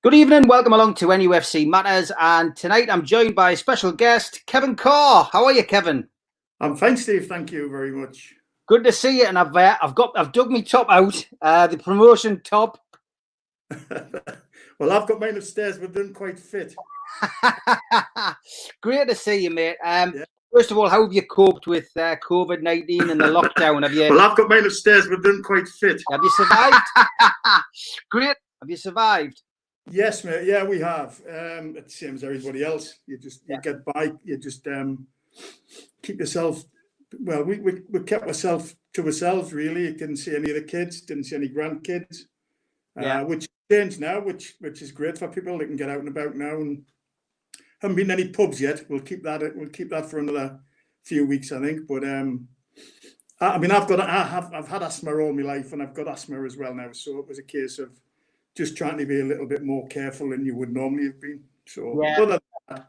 Good evening, welcome along to NUFC Matters, and tonight I'm joined by special guest Kevin Carr. How are you, Kevin? I'm fine, Steve. Thank you very much. Good to see you, and I've dug my top out, the promotion top. Well, I've got mine upstairs, but doesn't quite fit. Great to see you, mate. Yeah. First of all, how have you coped with COVID-19 and the lockdown? Have you? Well, I've got mine upstairs, but doesn't quite fit. Have you survived? Great. Have you survived? Yes, mate. Yeah, we have. It's the same as everybody else. You get by. You just keep yourself. Well, we kept ourselves to ourselves. Really, didn't see any of the kids. Didn't see any grandkids. Which changed now, which is great for people. They can get out and about now, and haven't been any pubs yet. We'll keep that for another few weeks, I think. But I mean, I've had asthma all my life, and I've got asthma as well now. So it was a case of just trying to be a little bit more careful than you would normally have been. So other than that,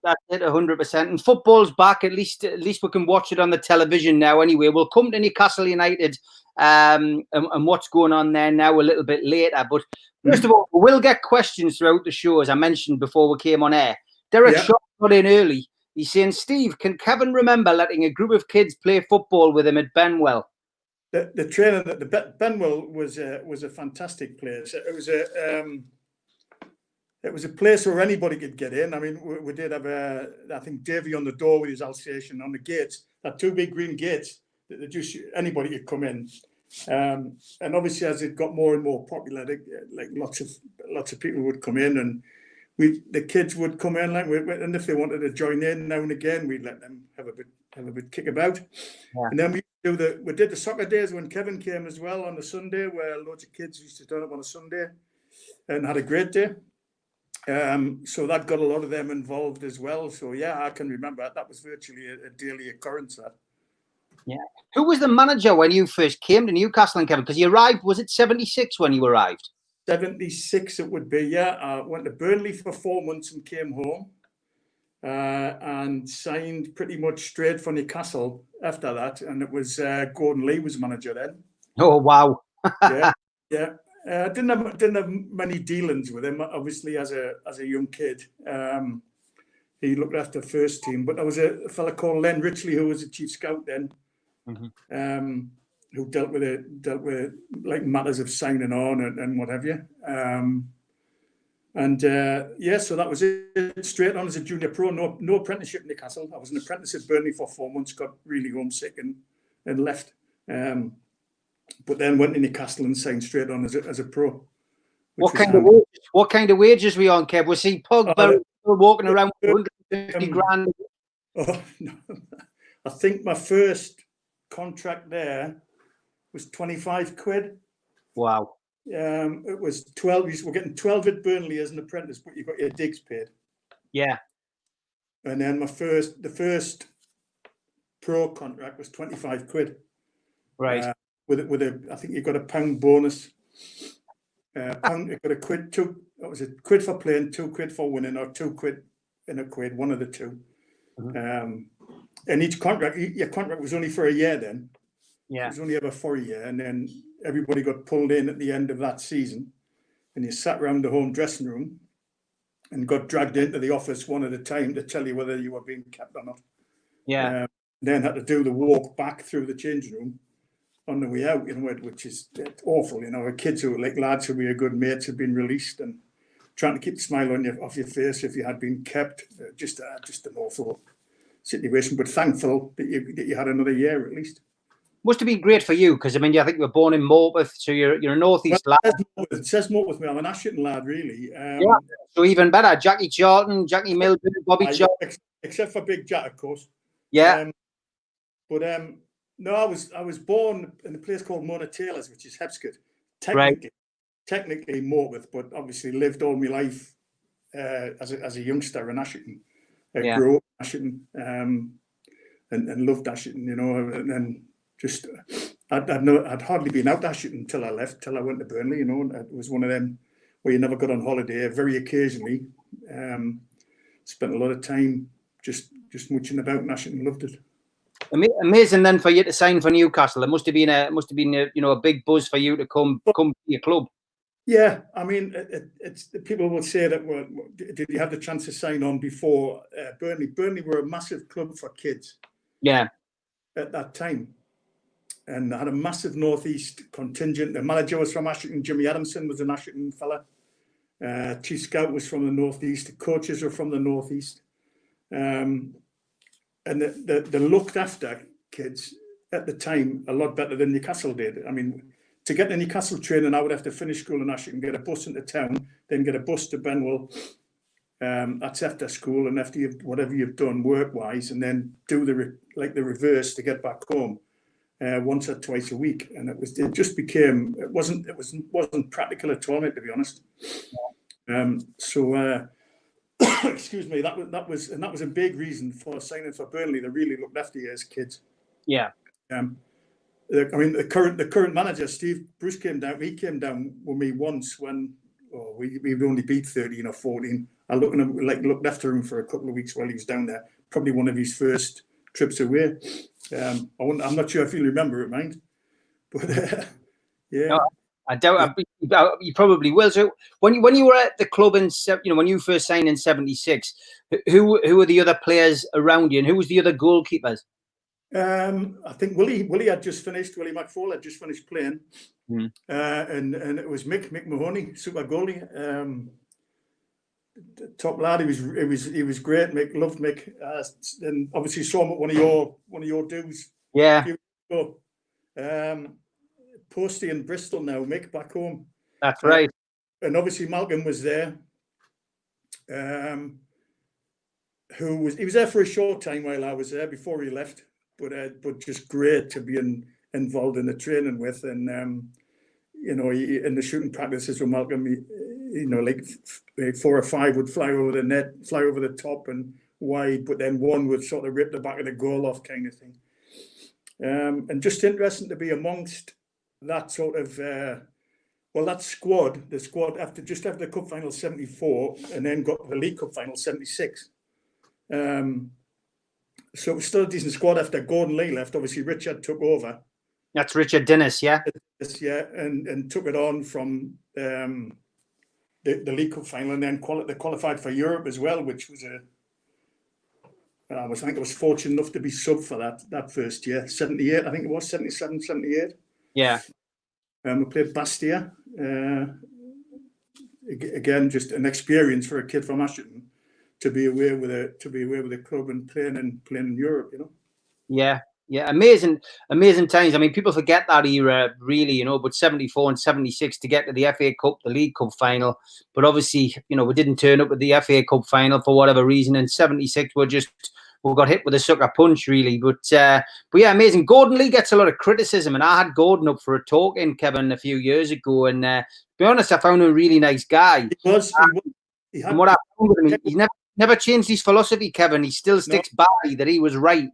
that's it, 100%. And football's back. At least we can watch it on the television now. Anyway, we'll come to Newcastle United and what's going on there now a little bit later. But first of all, we'll get questions throughout the show, as I mentioned before we came on air. Derek Shaw got in early. He's saying, Steve, can Kevin remember letting a group of kids play football with him at Benwell? The trainer at the Benwell was a fantastic place. It was a place where anybody could get in. I mean, we did have I think Davy on the door with his Alsatian on the gates. That two big green gates that just anybody could come in. And obviously, as it got more and more popular, like lots of people would come in, and the kids would come in, and if they wanted to join in now and again, we'd let them have a bit kick about. Yeah. And then we did the soccer days when Kevin came as well on the Sunday, where loads of kids used to turn up on a Sunday and had a great day. So that got a lot of them involved as well. So yeah, I can remember that was virtually a daily occurrence. That. Yeah. Who was the manager when you first came to Newcastle, and Kevin? Because you arrived, was it 76 when you arrived? 76 it would be, yeah. I went to Burnley for 4 months and came home and signed pretty much straight for Newcastle after that. And it was Gordon Lee was manager then. Oh, wow. Yeah. Didn't have many dealings with him, obviously, as a young kid. He looked after the first team. But there was a fella called Len Ritchley, who was the chief scout then. Mm-hmm. Who dealt with like matters of signing on and what have you. So that was it. Straight on as a junior pro, no apprenticeship in Newcastle. I was an apprentice at Burnley for 4 months, got really homesick and left. But then went to Newcastle and signed straight on as a pro. What kind of wages were you on, Kev? Was he Pogba walking around with 150 grand? Oh, no. I think my first contract there was 25 quid. Wow. It was 12. We're getting 12 at Burnley as an apprentice, but you got your digs paid. Yeah. And then the first pro contract was 25 quid. Right. I think you got a £1 bonus. You got a quid, that was a quid for playing, 2 quid for winning, or 2 quid in a quid, one of the two. Mm-hmm. And each contract, your contract was only for a year then. Yeah. It was only ever for a year, and then everybody got pulled in at the end of that season, and you sat around the home dressing room and got dragged into the office one at a time to tell you whether you were being kept or not. Yeah. Then had to do the walk back through the changing room on the way out, which is awful. Kids who like lads who were your good mates had been released and trying to keep the smile off your face if you had been kept. Just an awful situation, but thankful that you had another year at least. Must have been great for you, because I mean, I think you were born in Morpeth, so you're a northeast lad. It says Morpeth, I'm an Ashton lad, really. Yeah, so even better. Jackie Charlton, Jackie Milton, Bobby Charlton. Except for Big Jack, of course. Yeah. No, I was born in a place called Mona Taylors, which is Hepskett. Technically Morpeth, but obviously lived all my life as a youngster in Ashton. Grew up in Ashton and loved Ashton, and then just I'd hardly been out Ashton until I left, till I went to Burnley. It was one of them where you never got on holiday. Very occasionally, spent a lot of time just mooching about in Ashton. Loved it. Amazing then for you to sign for Newcastle. It must have been a big buzz for you to come to your club. Yeah, I mean, it's people would say that. Well, did you have the chance to sign on before Burnley? Burnley were a massive club for kids. Yeah. At that time, and they had a massive northeast contingent. The manager was from Ashton. Jimmy Adamson was an Ashton fella. Chief Scout was from the northeast. The coaches were from the northeast, and they looked after kids at the time a lot better than Newcastle did. I mean, to get to Newcastle training, I would have to finish school in Ashton, get a bus into town, then get a bus to Benwell. That's after school and after whatever you've done work-wise, and then do the reverse to get back home once or twice a week. And it just became it wasn't practical at all, mate, to be honest. Excuse me, that was a big reason for signing for Burnley. They really looked after you as kids. Yeah. I mean, the current manager, Steve Bruce, came down. He came down with me once when we'd only beat 13 or 14. I looked after him for a couple of weeks while he was down there. Probably one of his first trips away. I'm not sure if you'll remember it, mind. But yeah. No, I doubt you probably will. So when you were at the club when you first signed in '76, who were the other players around you, and who was the other goalkeepers? I think Willie had just finished. Willie McFall had just finished playing, and it was Mick Mahoney, super goalie, top lad. He was great. Mick, loved Mick, and obviously saw him at one of your dues. Yeah. Posty in Bristol now. Mick back home. That's right. And obviously Malcolm was there. He was there for a short time while I was there before he left. But just great to be involved in the training with, and in the shooting practices with Malcolm, like 4 or 5 would fly over the net, fly over the top and wide, but then one would sort of rip the back of the goal off, kind of thing. And just interesting to be amongst that sort of that squad, the squad after the cup final '74, and then got the League Cup final '76. So it was still a decent squad after Gordon Lee left. Obviously, Richard took over. That's Richard Dennis, yeah? Yeah, and took it on from the League Cup final, and then they qualified for Europe as well, which was I was fortunate enough to be sub for that first year, 78, I think it was, 77, 78. Yeah. We played Bastia. Again, just an experience for a kid from Ashton. To be away with a club and playing in Europe, Yeah, amazing times. I mean, people forget that era, really, but 74 and 76 to get to the FA Cup, the League Cup final. But obviously, we didn't turn up at the FA Cup final for whatever reason. And 76, we got hit with a sucker punch, really. But yeah, amazing. Gordon Lee gets a lot of criticism, and I had Gordon up for a talk in Kevin a few years ago. And to be honest, I found him a really nice guy. And what I found with him, he's never changed his philosophy, Kevin. He still sticks by that he was right,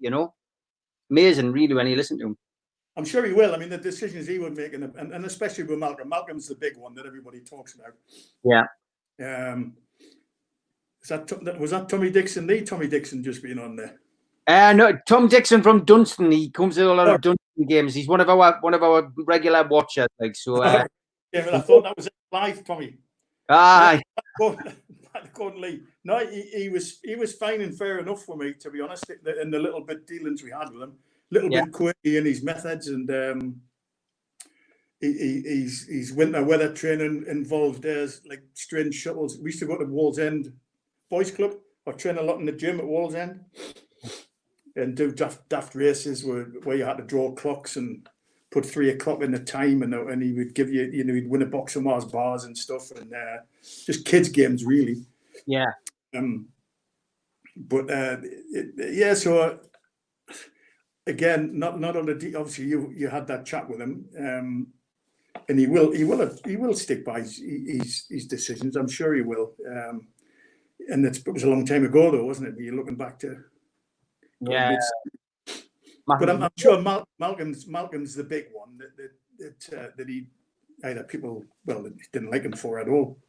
Amazing, really, when you listen to him. I'm sure he will. I mean, the decisions he would make, and especially with Malcolm. Malcolm's the big one that everybody talks about. Yeah. Was that Tommy Dixon? Tommy Dixon just being on there. No, Tom Dixon from Dunstan. He comes to a lot of Dunstan games. He's one of our regular watchers. Yeah, but I thought that was live, Tommy. Aye. Gordon Lee. No, he was fine and fair enough for me, to be honest. In the little bit dealings we had with him, bit quirky in his methods, and he's winter weather training involved. There's like strange shuttles. We used to go to Wall's End Boys Club or train a lot in the gym at Wall's End, and do daft races where you had to draw clocks and put 3 o'clock in the time, and he would give you, he'd win a box of Mars bars and stuff, and just kids games, really. Yeah. So again, not on the obviously you had that chat with him, and he will stick by his decisions. I'm sure he will. And it was a long time ago, though, wasn't it? You're looking back to. Yeah. But I'm sure Malcolm's the big one that he either people didn't like him for at all.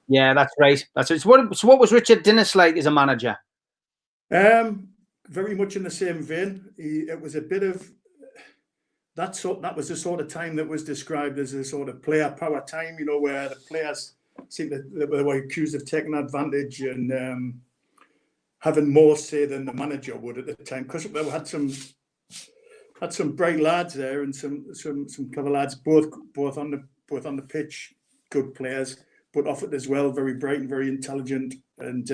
Yeah, that's right. So what was Richard Dennis like as a manager? Very much in the same vein. It was a bit of that was the sort of time that was described as a sort of player power time, you know, where the players seemed they were accused of taking advantage and having more say than the manager would at the time, because they had some bright lads there and some clever lads, both on the pitch, good players, but off it as well, very bright and very intelligent, and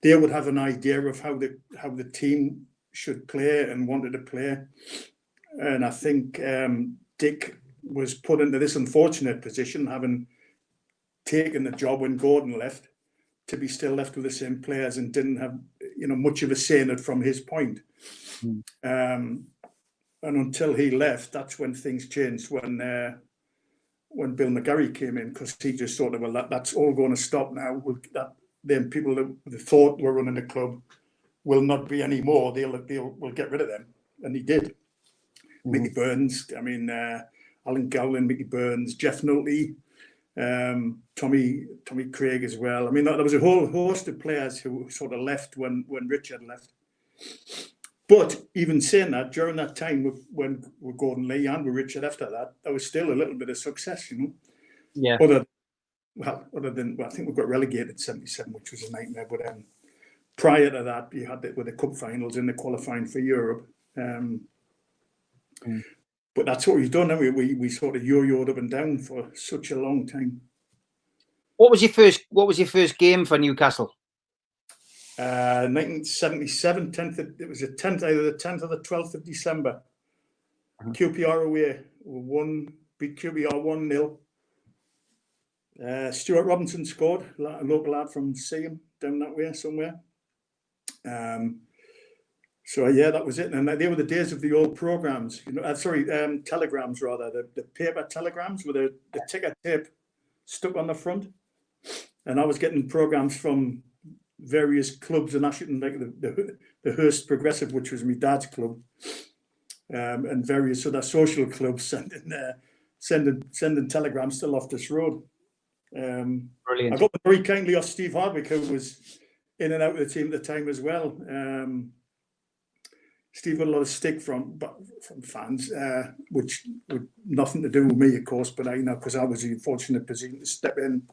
they would have an idea of how the team should play and wanted to play. And I think Dick was put into this unfortunate position, having taken the job when Gordon left, to be still left with the same players and didn't have, you know, much of a say in it from his point. And until he left, that's when things changed. When Bill McGarry came in, because he just thought, well, that's all going to stop now. Then people that thought were running the club will not be anymore. We'll get rid of them, and he did. Mickey Burns, I mean, Alan Gowland, Mickey Burns, Jeff Nolte, Tommy Craig as well. I mean, there was a whole host of players who sort of left when Richard left. But even saying that, during that time with Gordon Lee and with Richard after that, there was still a little bit of success, you know. Yeah. Other than I think we got relegated in '77, which was a nightmare. But prior to that, you had it with the cup finals and the qualifying for Europe. But that's what we've done. And we sort of yo-yoed up and down for such a long time. What was your first game for Newcastle? 1977, it was either the 10th or the 12th of December. QPR away, beat QPR 1-0. Stuart Robinson scored, a local lad from Seaham, down that way somewhere. So yeah, that was it. And they were the days of the old programs, you know. Telegrams rather, the paper telegrams with the ticker tape stuck on the front. And I was getting programs from various clubs in Ashton, like the Hurst Progressive, which was my dad's club, and various other social clubs sending telegrams to Loftus Road. Brilliant. I got them very kindly off Steve Hardwick, who was in and out of the team at the time as well. Steve got a lot of stick from fans, which had nothing to do with me, of course, but because I was in a fortunate position to step in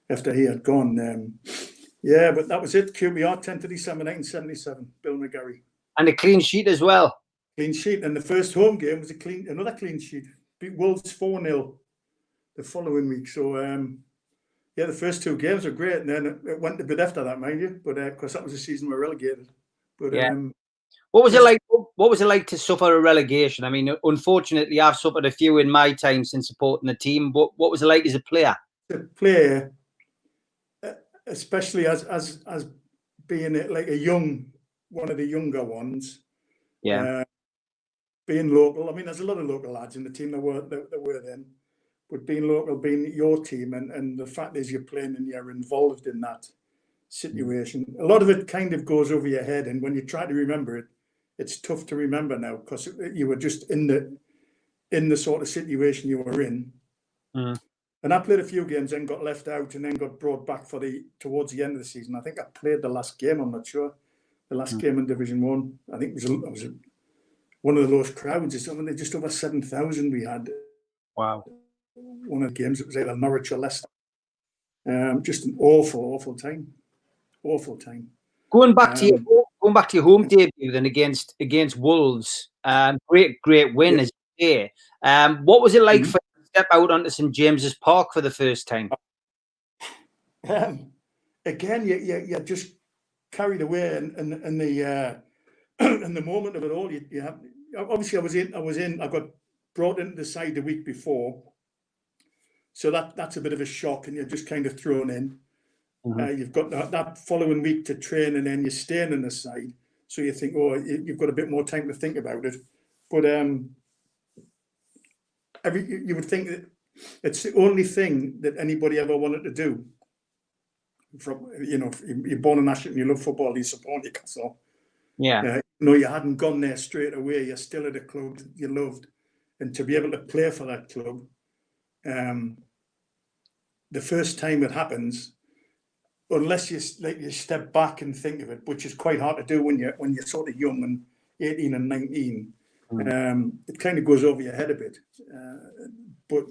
after he had gone. Yeah, but that was it. QPR, 10th of December 1977, Bill McGarry. And a clean sheet as well. Clean sheet. And the first home game was another clean sheet. Beat Wolves 4-0 the following week. So, the first two games were great. And then it went a bit after that, mind you. But because that was the season we were relegated. But what was it like? What was it like to suffer a relegation? I mean, unfortunately, I've suffered a few in my time since supporting the team. But what was it like as a player? A player, especially as being like one of the younger ones. Yeah. Being local. I mean, there's a lot of local lads in the team that were then. But being local, being your team, and the fact is you're playing and you're involved in that situation. A lot of it kind of goes over your head, and when you try to remember it, it's tough to remember now because you were just in the sort of situation you were in. And I played a few games and got left out and then got brought back towards the end of the season. I think I played the last game, I'm not sure. The last game in Division 1. I think it was one of the lowest crowds or something. Just over 7,000 we had. Wow. One of the games, it was either Norwich or Leicester. Just an awful time. Awful time. Going back to your home debut then against Wolves, great win as you say. What was it like for you to step out onto St James's Park for the first time? Again, you're just carried away, and the in the moment of it all. You have, obviously, I was in. I got brought into the side the week before, so that's a bit of a shock, and you're just kind of thrown in. You've got that following week to train, and then you're staying in the side. So you think, you've got a bit more time to think about it. But you would think that it's the only thing that anybody ever wanted to do. From you're born in Ashton, you love football, you support Newcastle. Yeah. You hadn't gone there straight away. You're still at a club you loved, and to be able to play for that club, the first time it happens. Unless you step back and think of it, which is quite hard to do when you're sort of young and 18 and 19, It kind of goes over your head a bit. But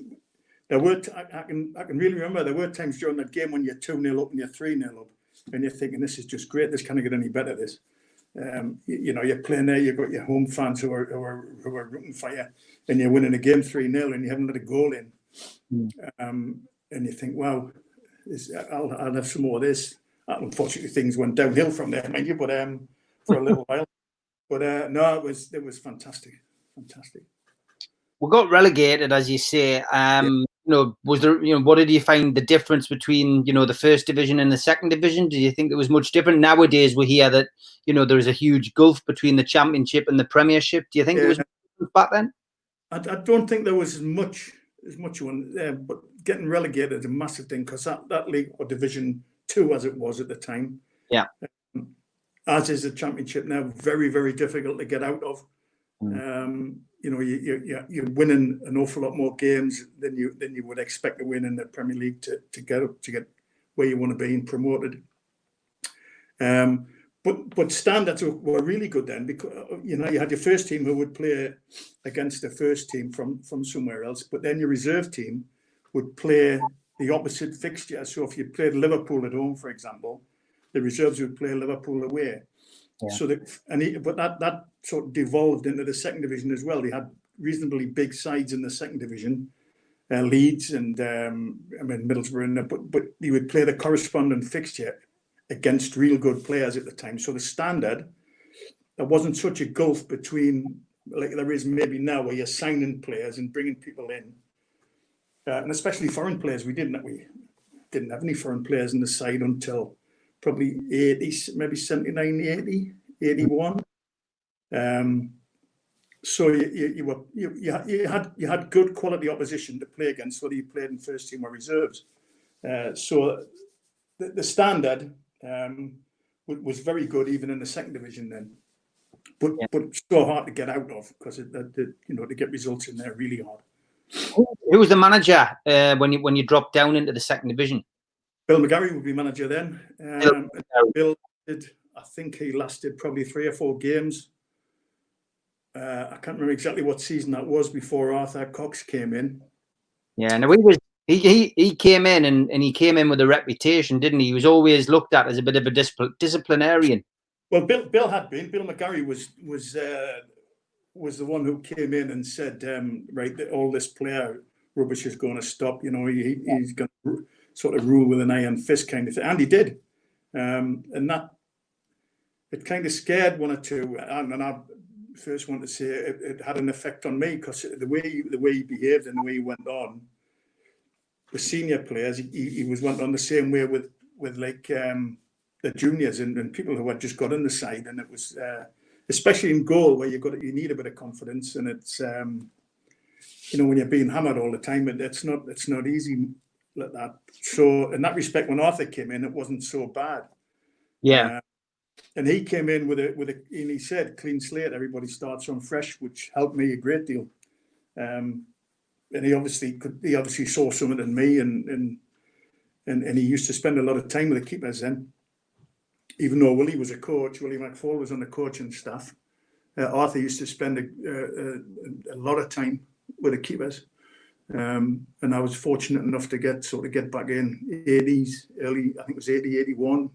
there were, I can really remember there were times during that game when you're 2-0 up and you're 3-0 up, and you're thinking, this is just great. This can't get any better. This, you're playing there. You've got your home fans who are rooting for you, and you're winning a game 3-0, and you haven't let a goal in. And you think, wow, I'll have some more of this. Unfortunately, things went downhill from there, mind you, but for a little while. But no, it was fantastic. We got relegated, as you say. Was there? What did you find the difference between the first division and the second division? Did you think it was much different? Nowadays, we hear that there's a huge gulf between the Championship and the Premiership. Do you think there was back then? I don't think there was as much one there, but getting relegated is a massive thing because that league, or Division 2 as it was at the time, as is the Championship now, very, very difficult to get out of. You're winning an awful lot more games than you would expect to win in the Premier League to get where you want to be and promoted. But standards were really good then, because you had your first team who would play against the first team from somewhere else, but then your reserve team would play the opposite fixture. So if you played Liverpool at home, for example, the reserves would play Liverpool away. So that sort of devolved into the second division as well. They had reasonably big sides in the second division, Leeds and Middlesbrough, but you would play the corresponding fixture against real good players at the time. So the standard, there wasn't such a gulf between, like there is maybe now, where you're signing players and bringing people in, and especially foreign players. We didn't have any foreign players in the side until probably 80, maybe 79, 80, 81. So you had good quality opposition to play against, whether you played in first team or reserves. So the standard was very good even in the second division then, but so hard to get out of because to get results in there really hard. Who was the manager when you dropped down into the second division? Bill McGarry would be manager then. Bill did, I think he lasted probably 3 or 4 games. I can't remember exactly what season that was before Arthur Cox came in. Yeah, no, he came in and he came in with a reputation, didn't he? He was always looked at as a bit of a disciplinarian. Well, Bill had been. Bill McGarry was the one who came in and said, right, all this player rubbish is going to stop. He's going to sort of rule with an iron fist kind of thing, and he did. And that it kind of scared one or two. And I first want to say it had an effect on me because the way he behaved and the way he went on with senior players, he went on the same way with like the juniors and people who had just got in the side, and it was especially in goal where you need a bit of confidence, and it's when you're being hammered all the time, it's not easy like that. So in that respect, when Arthur came in, it wasn't so bad. Yeah. And he came in with and he said, clean slate, everybody starts from fresh, which helped me a great deal. And he obviously saw something in me, and he used to spend a lot of time with the keepers then. Even though Willie was a coach, Willie McFall was on the coaching staff. Arthur used to spend a lot of time with the keepers. And I was fortunate enough to get back in 80s, early, I think it was 80, 81.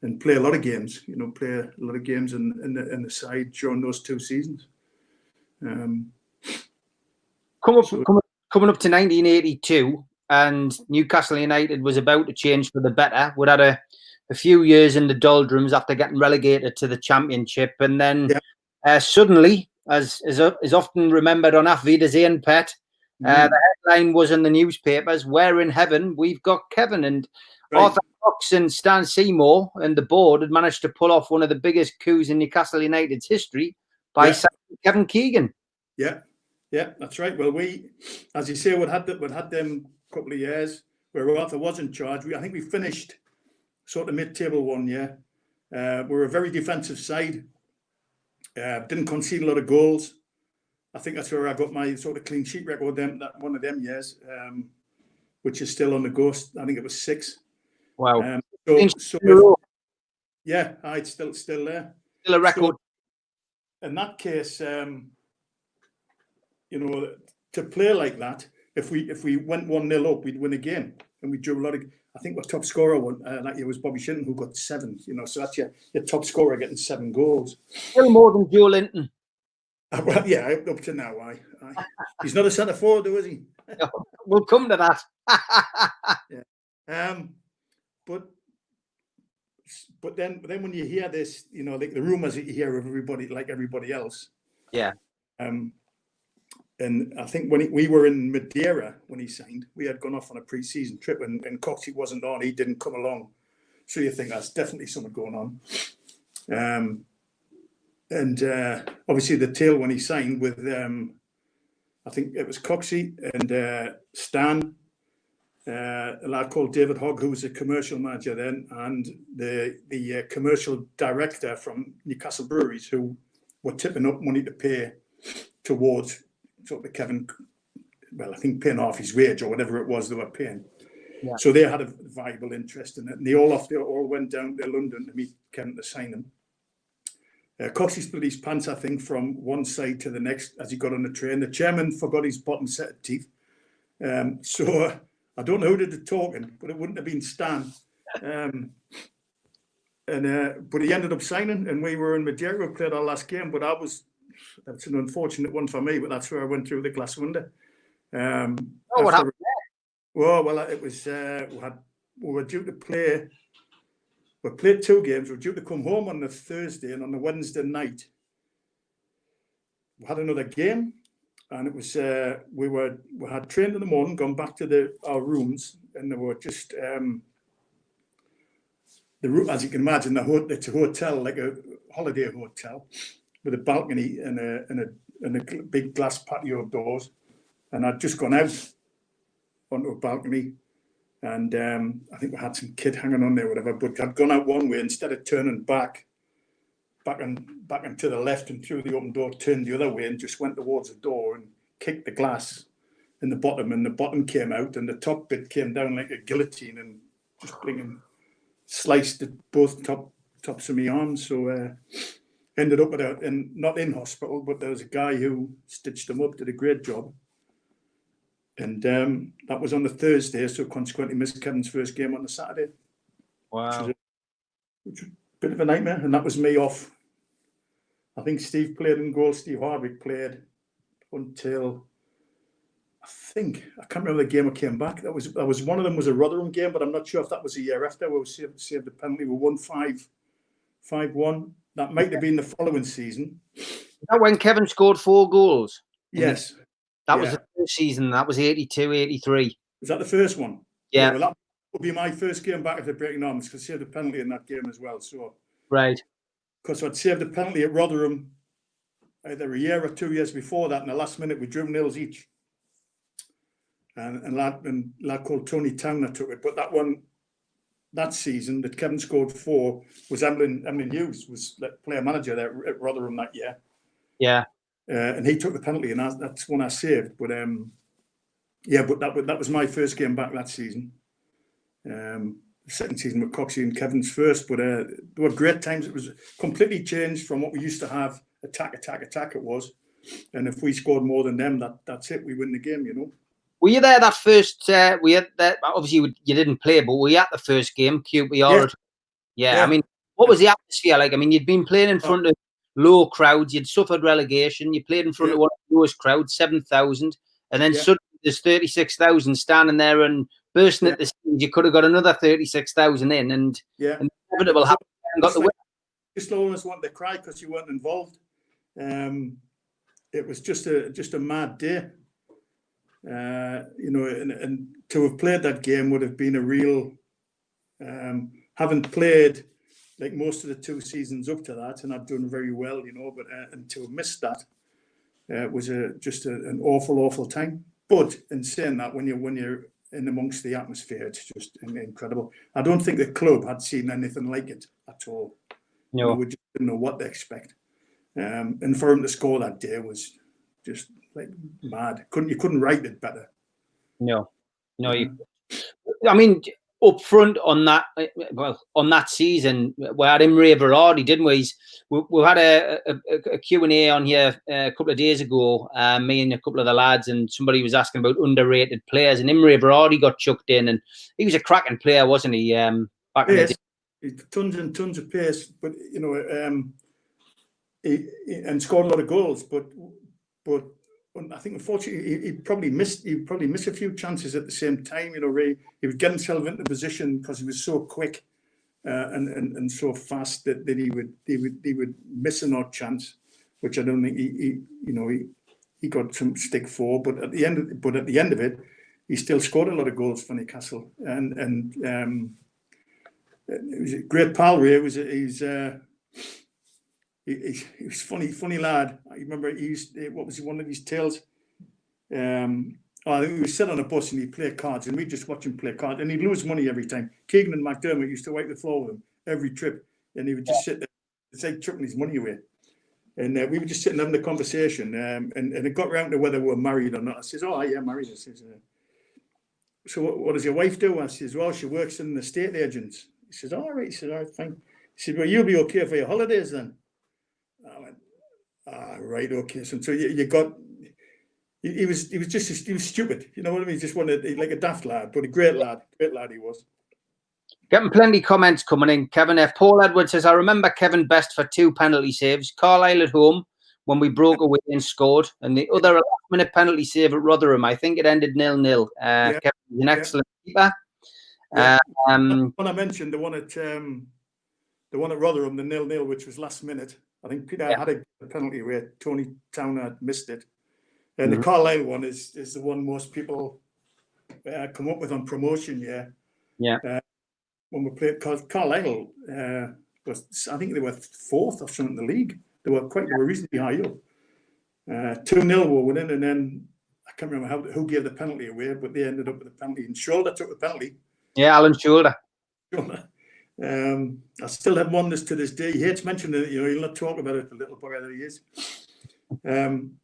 And play a lot of games, in the side during those 2 seasons. Coming up to 1982, and Newcastle United was about to change for the better. We'd had a few years in the doldrums after getting relegated to the Championship, and then suddenly, as often remembered on Auf Wiedersehen, Pet, the headline was in the newspapers, "Where in heaven we've got Kevin," and Arthur Cox and Stan Seymour and the board had managed to pull off one of the biggest coups in Newcastle United's history by signing Kevin Keegan. Yeah, that's right. Well, we, as you say, we'd had them a couple of years where Arthur was in charge. I think we finished sort of mid-table one year. We were a very defensive side. Didn't concede a lot of goals. I think that's where I got my sort of clean sheet record that one of them years, which is still on the ghost. I think it was 6. Wow. It's still there. Still a record. So in that case, you know, to play like that, if we went 1-0 up, we'd win a game, and we drew a lot of. I think our top scorer that year was Bobby Shinton, who got 7. You know, so that's your top scorer getting 7 goals. Still more than Joe Linton. Well, yeah, up to now, aye. He's not a centre forward, though, is he? We'll come to that. Yeah. But then when you hear this, you know, like the rumours that you hear of everybody, like everybody else. Yeah. And I think when we were in Madeira when he signed, we had gone off on a pre-season trip, and Coxey wasn't on. He didn't come along, so you think that's definitely something going on. And obviously the tail when he signed with, I think it was Coxey and Stan, a lad called David Hogg, who was a commercial manager then, and the commercial director from Newcastle Breweries, who were tipping up money to pay towards sort of Kevin, well, I think paying off his wage or whatever it was they were paying. Yeah. So they had a viable interest in it, and they all went down to London to meet Kevin to sign him. Coxey split his pants, I think, from one side to the next as he got on the train. The chairman forgot his bottom set of teeth. So I don't know who did the talking, but it wouldn't have been Stan. But he ended up signing, and we were in Managerial, played our last game. But that's an unfortunate one for me, but that's where I went through the glass window. What happened there? Well, it was we were due to play. We played 2 games. We were due to come home on the Thursday, and on the Wednesday night, we had another game, and it was we had trained in the morning, gone back to our rooms, and they were just the room, as you can imagine, it's a hotel, like a holiday hotel, with a balcony and a big glass patio doors, and I'd just gone out onto a balcony. And I think we had some kid hanging on there, whatever. But I'd gone out one way, instead of turning back and to the left and through the open door, turned the other way and just went towards the door and kicked the glass in the bottom. And the bottom came out, and the top bit came down like a guillotine and just sliced both tops of my arms. So ended up not in hospital, but there was a guy who stitched them up, did a great job. And that was on the Thursday, so consequently missed Kevin's first game on the Saturday. Wow. Which was a bit of a nightmare. And that was me off. I think Steve played in goal. Steve Harvick played until, I can't remember the game I came back. That was one of them was a Rotherham game, but I'm not sure if that was a year after. We saved the penalty. We won 5-1. That might have been the following season. Is that when Kevin scored 4 goals? Yes. That was the first season. That was 82, 83. Was that the first one? Yeah. Well, that would be my first game back after breaking arms, because I saved the penalty in that game as well. So right. Because I'd saved the penalty at Rotherham either a year or 2 years before that. In the last minute, we drew 0 each. And a lad called Tony Towner took it. But that season that Kevin scored 4 was Emlyn Hughes, was player manager there at Rotherham that year. Yeah. And he took the penalty, and that's one I saved. But but that was my first game back that season. The second season with Coxey and Kevin's first, but there were great times. It was completely changed from what we used to have. Attack it was, and if we scored more than them, that's it. We win the game, you know. Were you there that first? Obviously you didn't play, but were you at the first game, QPR? Yeah. I mean, what was the atmosphere like? I mean, you'd been playing in front of low crowds, you'd suffered relegation, you played in front of one of the lowest crowds, 7,000, and then suddenly there's 36,000 standing there and bursting at the stage. You could have got another 36,000 in, and inevitable happened and got the win. Just almost wanted to cry because you weren't involved. It was just a mad day. You know, and to have played that game would have been a real, having played like most of the 2 seasons up to that, and I've done very well, you know, but and to have missed that was just an awful time. But in saying that, when you're in amongst the atmosphere, it's just incredible. I don't think the club had seen anything like it at all. No, you know, we just didn't know what to expect. And for him to score that day was just like mad. You couldn't write it better. No. I mean, up front on that, well, on that season, we had Imre Varadi, didn't we? We had a Q&A on here a couple of days ago, me and a couple of the lads, and somebody was asking about underrated players, and Imre Varadi got chucked in, and he was a cracking player, wasn't he? Back in the day. Tons and tons of pace, but you know, and scored a lot of goals. But I think unfortunately he probably missed a few chances at the same time. You know, he would get himself into position because he was so quick and so fast that he would miss an odd chance, which I don't think he got some stick for. But at the end of it, he still scored a lot of goals for Newcastle, and it was a great pal. Ray was he was funny lad. I remember what was one of his tales? I think we would sit on a bus and he'd play cards, and we'd just watch him play cards, and he'd lose money every time. Keegan and McDermott used to wipe the floor with him every trip, and he would just sit there. It's like tripping his money away. And we were just sitting having a conversation, and it got round to whether we were married or not. I says, "Oh, yeah, married." I says, "So what does your wife do?" I says, "Well, she works in the estate agents." He says, "All right." He said, "All right, fine." He said, "Well, you'll be okay for your holidays then." I went, right, okay. So you got. He was stupid. You know what I mean? He just wanted, like a daft lad, but a great lad he was. Getting plenty of comments coming in, Kevin. Paul Edwards says, "I remember Kevin best for 2 penalty saves. Carlisle at home when we broke away and scored, and the other 11-minute penalty save at Rotherham. I think it ended 0-0. Kevin is an excellent keeper." Yeah. When I mentioned the one at Rotherham, the 0-0, which was last minute, I think Peter had a penalty where Tony Towner missed it. And the Carlisle one is the one most people come up with on promotion. When we played Carlisle, I think they were 4th or something in the league. They were reasonably high up. 2-0 were winning, and then I can't remember who gave the penalty away, but they ended up with the penalty. And Shoulder took the penalty. Yeah, Alan Shoulder. I still have wonders to this day. He hates mentioning it. You know, he'll not talk about it, the little bugger that he is. And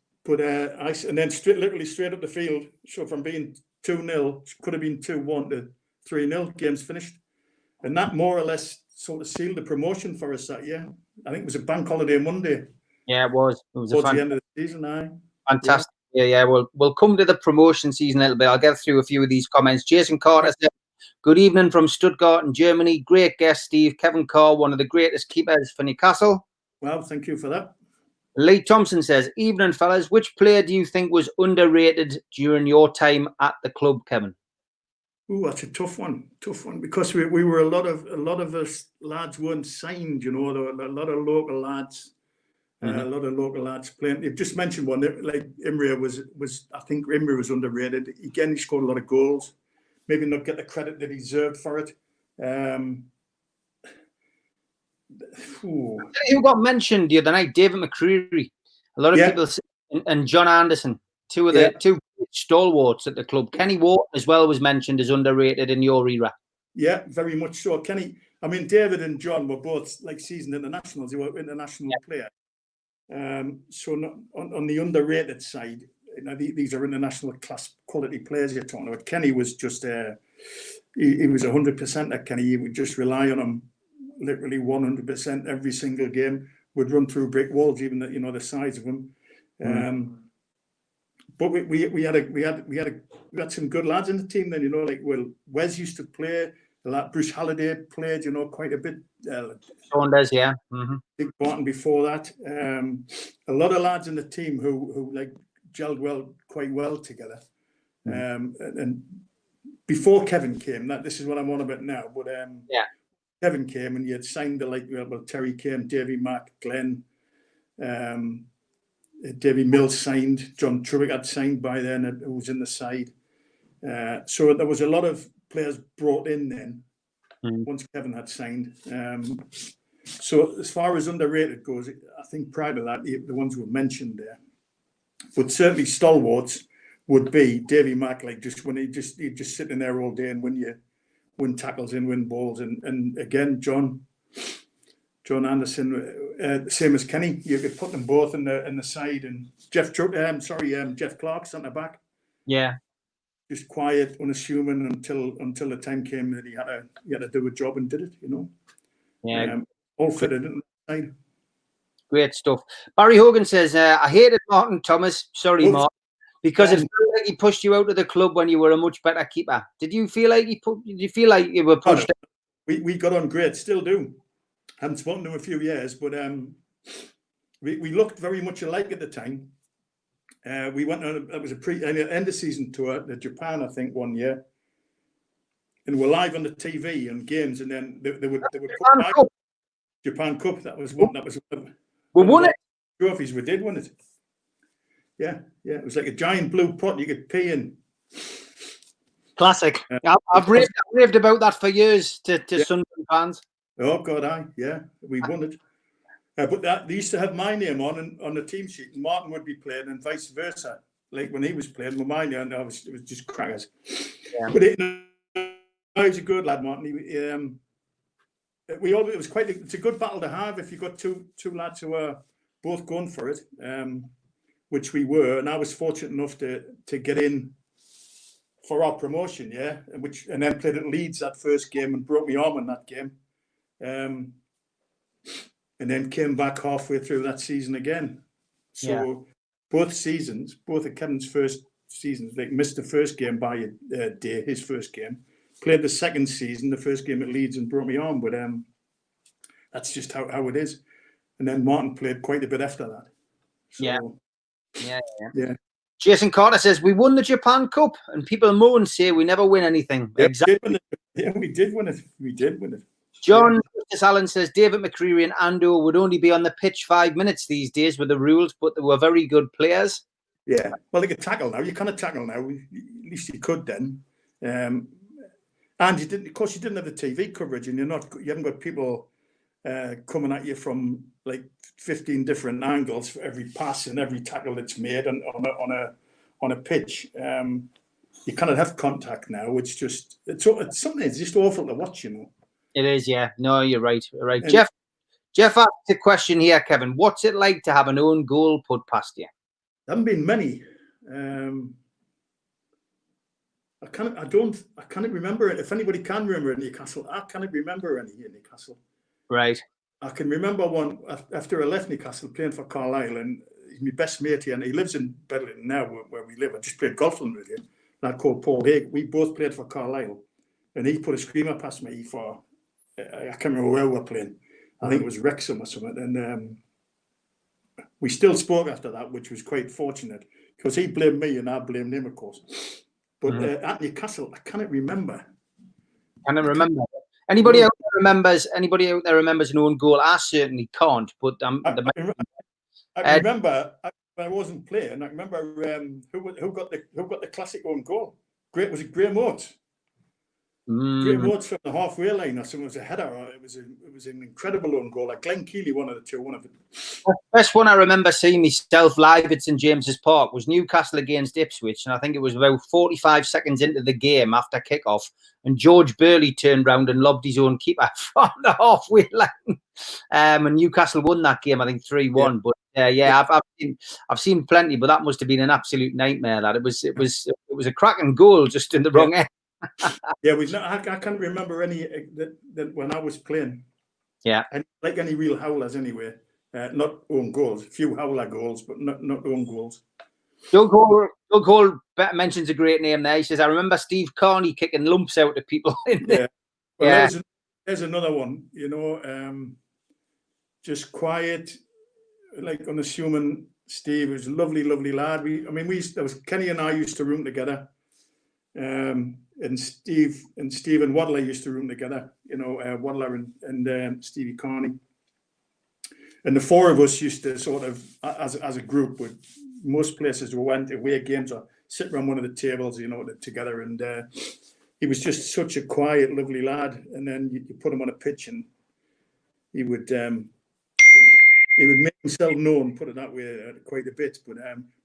then literally straight up the field. So from being 2-0, could have been 2-1 to 3-0. Game's finished, and that more or less sort of sealed the promotion for us that year. I think it was a bank holiday Monday. Yeah, it was. It was towards the end of the season. Fantastic. Yeah. We'll come to the promotion season a little bit. I'll get through a few of these comments. Jason Carter said, "Good evening from Stuttgart in Germany. Great guest, Steve. Kevin Carr, one of the greatest keepers for Newcastle." Well, thank you for that. Lee Thompson says, "Evening, fellas. Which player do you think was underrated during your time at the club, Kevin?" Oh, that's a tough one. Because we were a lot of us lads weren't signed. You know, there were a lot of local lads. A lot of local lads playing. You've just mentioned one, like Imre was. I think Imre was underrated. Again, he scored a lot of goals. Maybe not get the credit that he deserved for it. Who got mentioned the other night? David McCreary. A lot of people, and John Anderson, two stalwarts at the club. Kenny Wharton as well was mentioned as underrated in your era. Yeah, very much so. Kenny. I mean, David and John were both like seasoned internationals. They were international players. So on the underrated side, you know, these are international class quality players you're talking about. Kenny was just he was 100% at Kenny. You would just rely on him, literally 100% every single game. Would run through brick walls, even the size of him. But we had some good lads in the team then. You know, like Wes used to play. Bruce Halliday played, quite a bit. Saunders, yeah. Dick Barton before that. A lot of lads in the team who like gelled quite well together. And before Kevin came, this is what I'm on about now. But Kevin came and you had signed Terry came, Davy Mack, Glenn, Davy Mills signed, John Trubick had signed by then, who was in the side. So there was a lot of players brought in then once Kevin had signed. So as far as underrated goes, I think prior to that, the ones who were mentioned there, but certainly stalwarts would be Davy Mack, like he'd just sit in there all day and win tackles and win balls, and again John Anderson, same as Kenny. You could put them both in the side, and Jeff Clark centre back. Yeah. just quiet, unassuming until the time came that he had to do a job and did it. Yeah, all fitted inside. Great stuff. Barry Hogan says, I hated Martin Thomas. Sorry, Mark. Because it felt like he pushed you out of the club when you were a much better keeper. Did you feel like you were pushed out? We got on great, still do. Haven't spoken to him a few years, but we looked very much alike at the time. We went on it was an end of season tour to Japan, I think, one year, and we're live on the TV and games, and then they would put Japan Cup. That was one. We won it. Trophies we did win it. Yeah. It was like a giant blue pot you could pee in. Classic. I've raved about that for years to Sunderland fans. Oh God, we won it. But they used to have my name on the team sheet, and Martin would be playing, and vice versa. Like when he was playing with my name, it was just crackers. Yeah. But he's a good lad, Martin. It was it's a good battle to have if you got two lads who are both going for it, which we were, and I was fortunate enough to get in for our promotion, and then played at Leeds that first game and broke my arm in that game, and then came back halfway through that season again. So both of Kevin's first seasons, like missed the first game by a day, his first game. Played the second season, the first game at Leeds, and broke my arm, but that's just how it is. And then Martin played quite a bit after that. So, yeah. Jason Carter says, we won the Japan Cup, and people moan say we never win anything. Yeah, exactly. We did win it. John Allen says, David McCreary and Ando would only be on the pitch 5 minutes these days with the rules, but they were very good players. Yeah, well, they could tackle now. You kind of tackle now. At least you could then. And you didn't have the TV coverage, and you haven't got people coming at you from like 15 different angles for every pass and every tackle that's made on a pitch. You kind of have contact now. It's something. It's just awful to watch, It is, yeah. No, you're right. You're right. Jeff asked a question here, Kevin. What's it like to have an own goal put past you? There haven't been many. I can't remember it. If anybody can remember it in Newcastle, I can't remember any in Newcastle. Right. I can remember one after I left Newcastle playing for Carlisle, and he's my best mate here, and he lives in Bedlington now where we live. I just played golf with him, a lad called Paul Haig. We both played for Carlisle, and he put a screamer past me for, I can't remember where we were playing. I think it was Wrexham or something, and we still spoke after that, which was quite fortunate, because he blamed me and I blamed him, of course. But at Newcastle, I can't remember. Anybody out there remembers an own goal? I certainly can't. But I remember when I wasn't playing. I remember who got the classic own goal. Was it Graham Oates? Graham Oates from the halfway line or something. It was a header. Or it was an incredible own goal. Like Glenn Keeley, one of the two. One of them. The best one I remember seeing myself live at St James's Park was Newcastle against Ipswich, and I think it was about 45 seconds into the game after kickoff, and George Burley turned round and lobbed his own keeper from the halfway line, and Newcastle won that game, I think 3-1. Yeah. But I've seen plenty, but that must have been an absolute nightmare. That it was a cracking goal, just in the wrong end. I can't remember any that when I was playing. Yeah, and like any real howlers anyway. Not own goals, a few howler goals, but not own goals. Doug Hall mentions a great name there. He says, I remember Steve Carney kicking lumps out of people in there. Well, there's another one, just quiet, like unassuming. Steve was a lovely, lovely lad. Kenny and I used to room together. And Steve and Waddle used to room together, Waddler and Stevie Carney. And the four of us used to sort of, as a group, with most places we went away games or sit around one of the tables, together. And he was just such a quiet, lovely lad. And then you put him on a pitch, and he would make himself known, put it that way, quite a bit.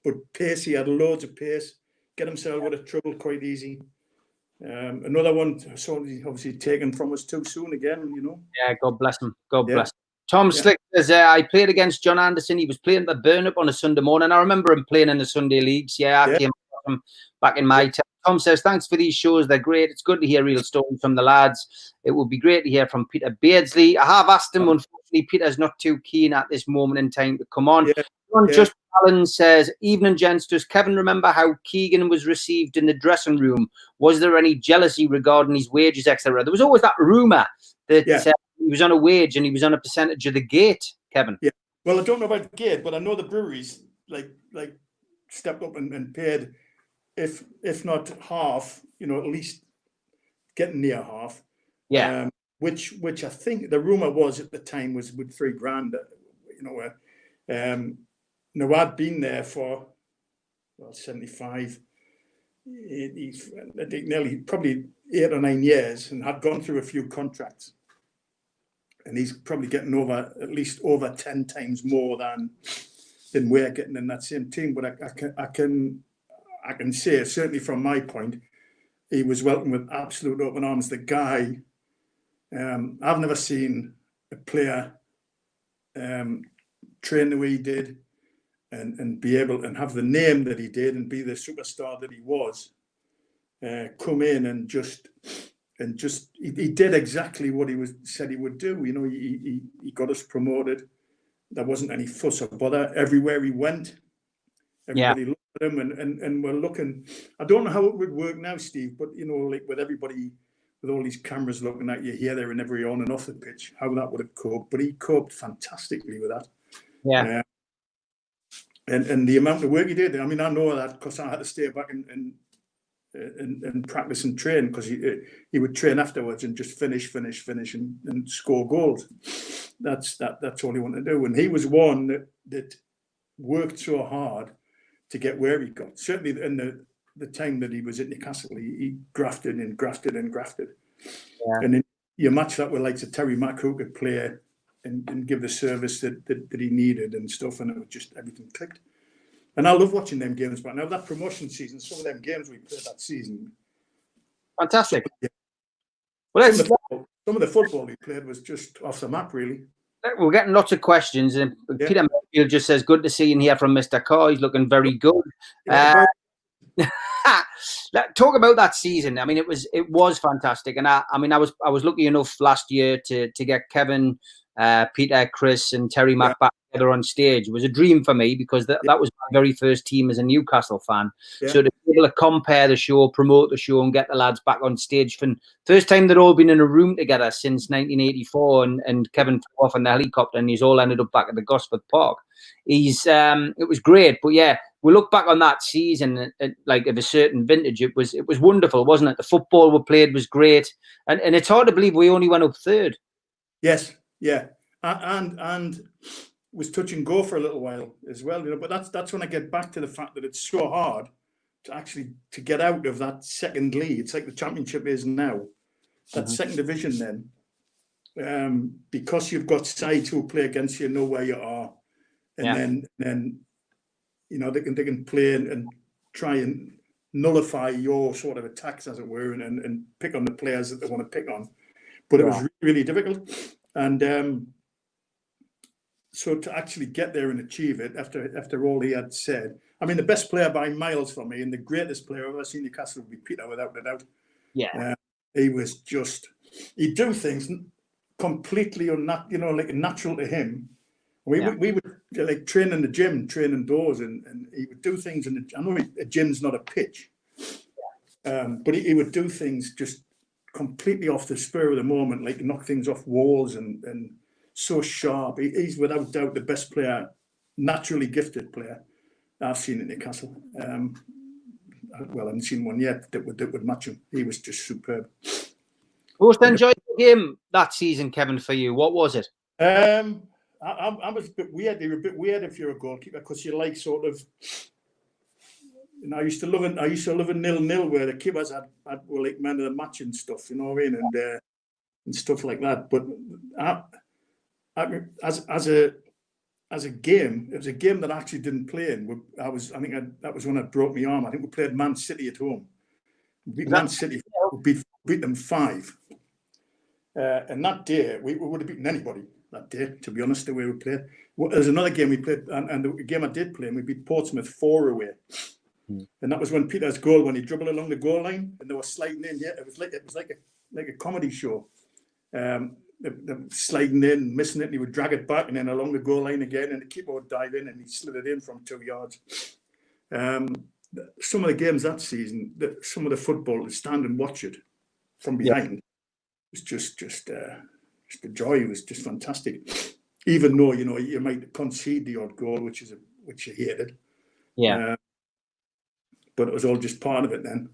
But pace, he had loads of pace. Get himself out of trouble quite easy. Another one, obviously taken from us too soon again, Yeah, God bless him. God bless him. Tom Slick says, I played against John Anderson. He was playing at the Burn Up on a Sunday morning. I remember him playing in the Sunday leagues. I came from him back in my time. Tom says, thanks for these shows. They're great. It's good to hear real stories from the lads. It would be great to hear from Peter Beardsley. I have asked him. Unfortunately, Peter's not too keen at this moment in time to come on. Just Alan says, evening, gents. Does Kevin remember how Keegan was received in the dressing room? Was there any jealousy regarding his wages, etc.? There was always that rumour that he was on a wage and he was on a percentage of the gate, Kevin. Yeah. Well, I don't know about the gate, but I know the breweries like stepped up and paid, if not half, at least getting near half. Yeah. Which I think the rumor was at the time was with $3,000. Now I'd been there for 75, 80, I think nearly probably 8 or 9 years, and had gone through a few contracts. And he's probably getting at least over 10 times more than we're getting in that same team. But I can say, certainly from my point, he was welcomed with absolute open arms. The guy, I've never seen a player train the way he did and be able and have the name that he did and be the superstar that he was, come in and just he did exactly what he said he would do. He got us promoted. There wasn't any fuss or bother. Everywhere he went, everybody looked at him and we're looking. I don't know how it would work now, Steve, but like with everybody, with all these cameras looking at you here, there, and every on and off the pitch, how that would have coped. But he coped fantastically with that. Yeah. And the amount of work he did. I mean, I know that because I had to stay back and practice and train, because he would train afterwards and just finish and score goals. That's all he wanted to do. And he was one that worked so hard to get where he got. Certainly in the time that he was at Newcastle, he grafted and grafted and grafted. Yeah. And then you match that with like Terry Mack, who could play and give the service that he needed and stuff, and it was just everything clicked. And I love watching them games. But now that promotion season, some of them games we played that season, fantastic. Well, some of the football we played was just off the map, really. We're getting lots of questions, and Peter Managerial just says, "Good to see and hear from Mr. Carr. He's looking very good." Talk about that season. I mean, it was fantastic, and I was lucky enough last year to get Kevin, Peter, Chris, and Terry Mack back together on stage. It was a dream for me because that was my very first team as a Newcastle fan. Yeah. So to be able to compare the show, promote the show, and get the lads back on stage for the first time they'd all been in a room together since 1984, and Kevin flew off in the helicopter, and he's all ended up back at the Gosford Park. It was great, but yeah. We look back on that season, like of a certain vintage. It was wonderful, wasn't it? The football we played was great, and it's hard to believe we only went up third. Yes, yeah, and was touch and go for a little while as well. But that's when I get back to the fact that it's so hard to get out of that second league. It's like the Championship is now. That second division then, because you've got sides who play against you, know where you are, and then. They can play and try and nullify your sort of attacks, as it were, and pick on the players that they want to pick on. But it was really difficult. And so to actually get there and achieve it after all he had said. I mean, the best player by miles for me and the greatest player I've ever seen Newcastle would be Peter, without a doubt. Yeah. He was he'd do things completely like natural to him. We would like train in the gym, train indoors, and he would do things. I know a gym's not a pitch, but he would do things just completely off the spur of the moment, like knock things off walls and so sharp. He's without doubt the best player, naturally gifted player I've seen in Newcastle. Well, I haven't seen one yet that would match him. He was just superb. Most enjoyable game that season, Kevin, for you? What was it? I was a bit weird. They were a bit weird if you're a goalkeeper, because you like sort of. I used to love a 0-0 where the keepers were like men of the match and stuff. You know what I mean, and stuff like that. But as a game, it was a game that I actually didn't play in. That was when I broke my arm. I think we played Man City at home. We beat Man City. We beat them 5. And that day we would have beaten anybody. That day, to be honest, the way we played. There's another game we played, and the game I did play, and we beat Portsmouth 4 away. And that was when Peter's goal, when he dribbled along the goal line and they were sliding in. Yeah, it was like a comedy show. They're sliding in, missing it, and he would drag it back and then along the goal line again, and the keeper would dive in and he slid it in from 2 yards. Some of the games that season, some of the football, to stand and watch it from behind, was just the joy. It was just fantastic. Even though you might concede the odd goal, which you hated. Yeah. But it was all just part of it then.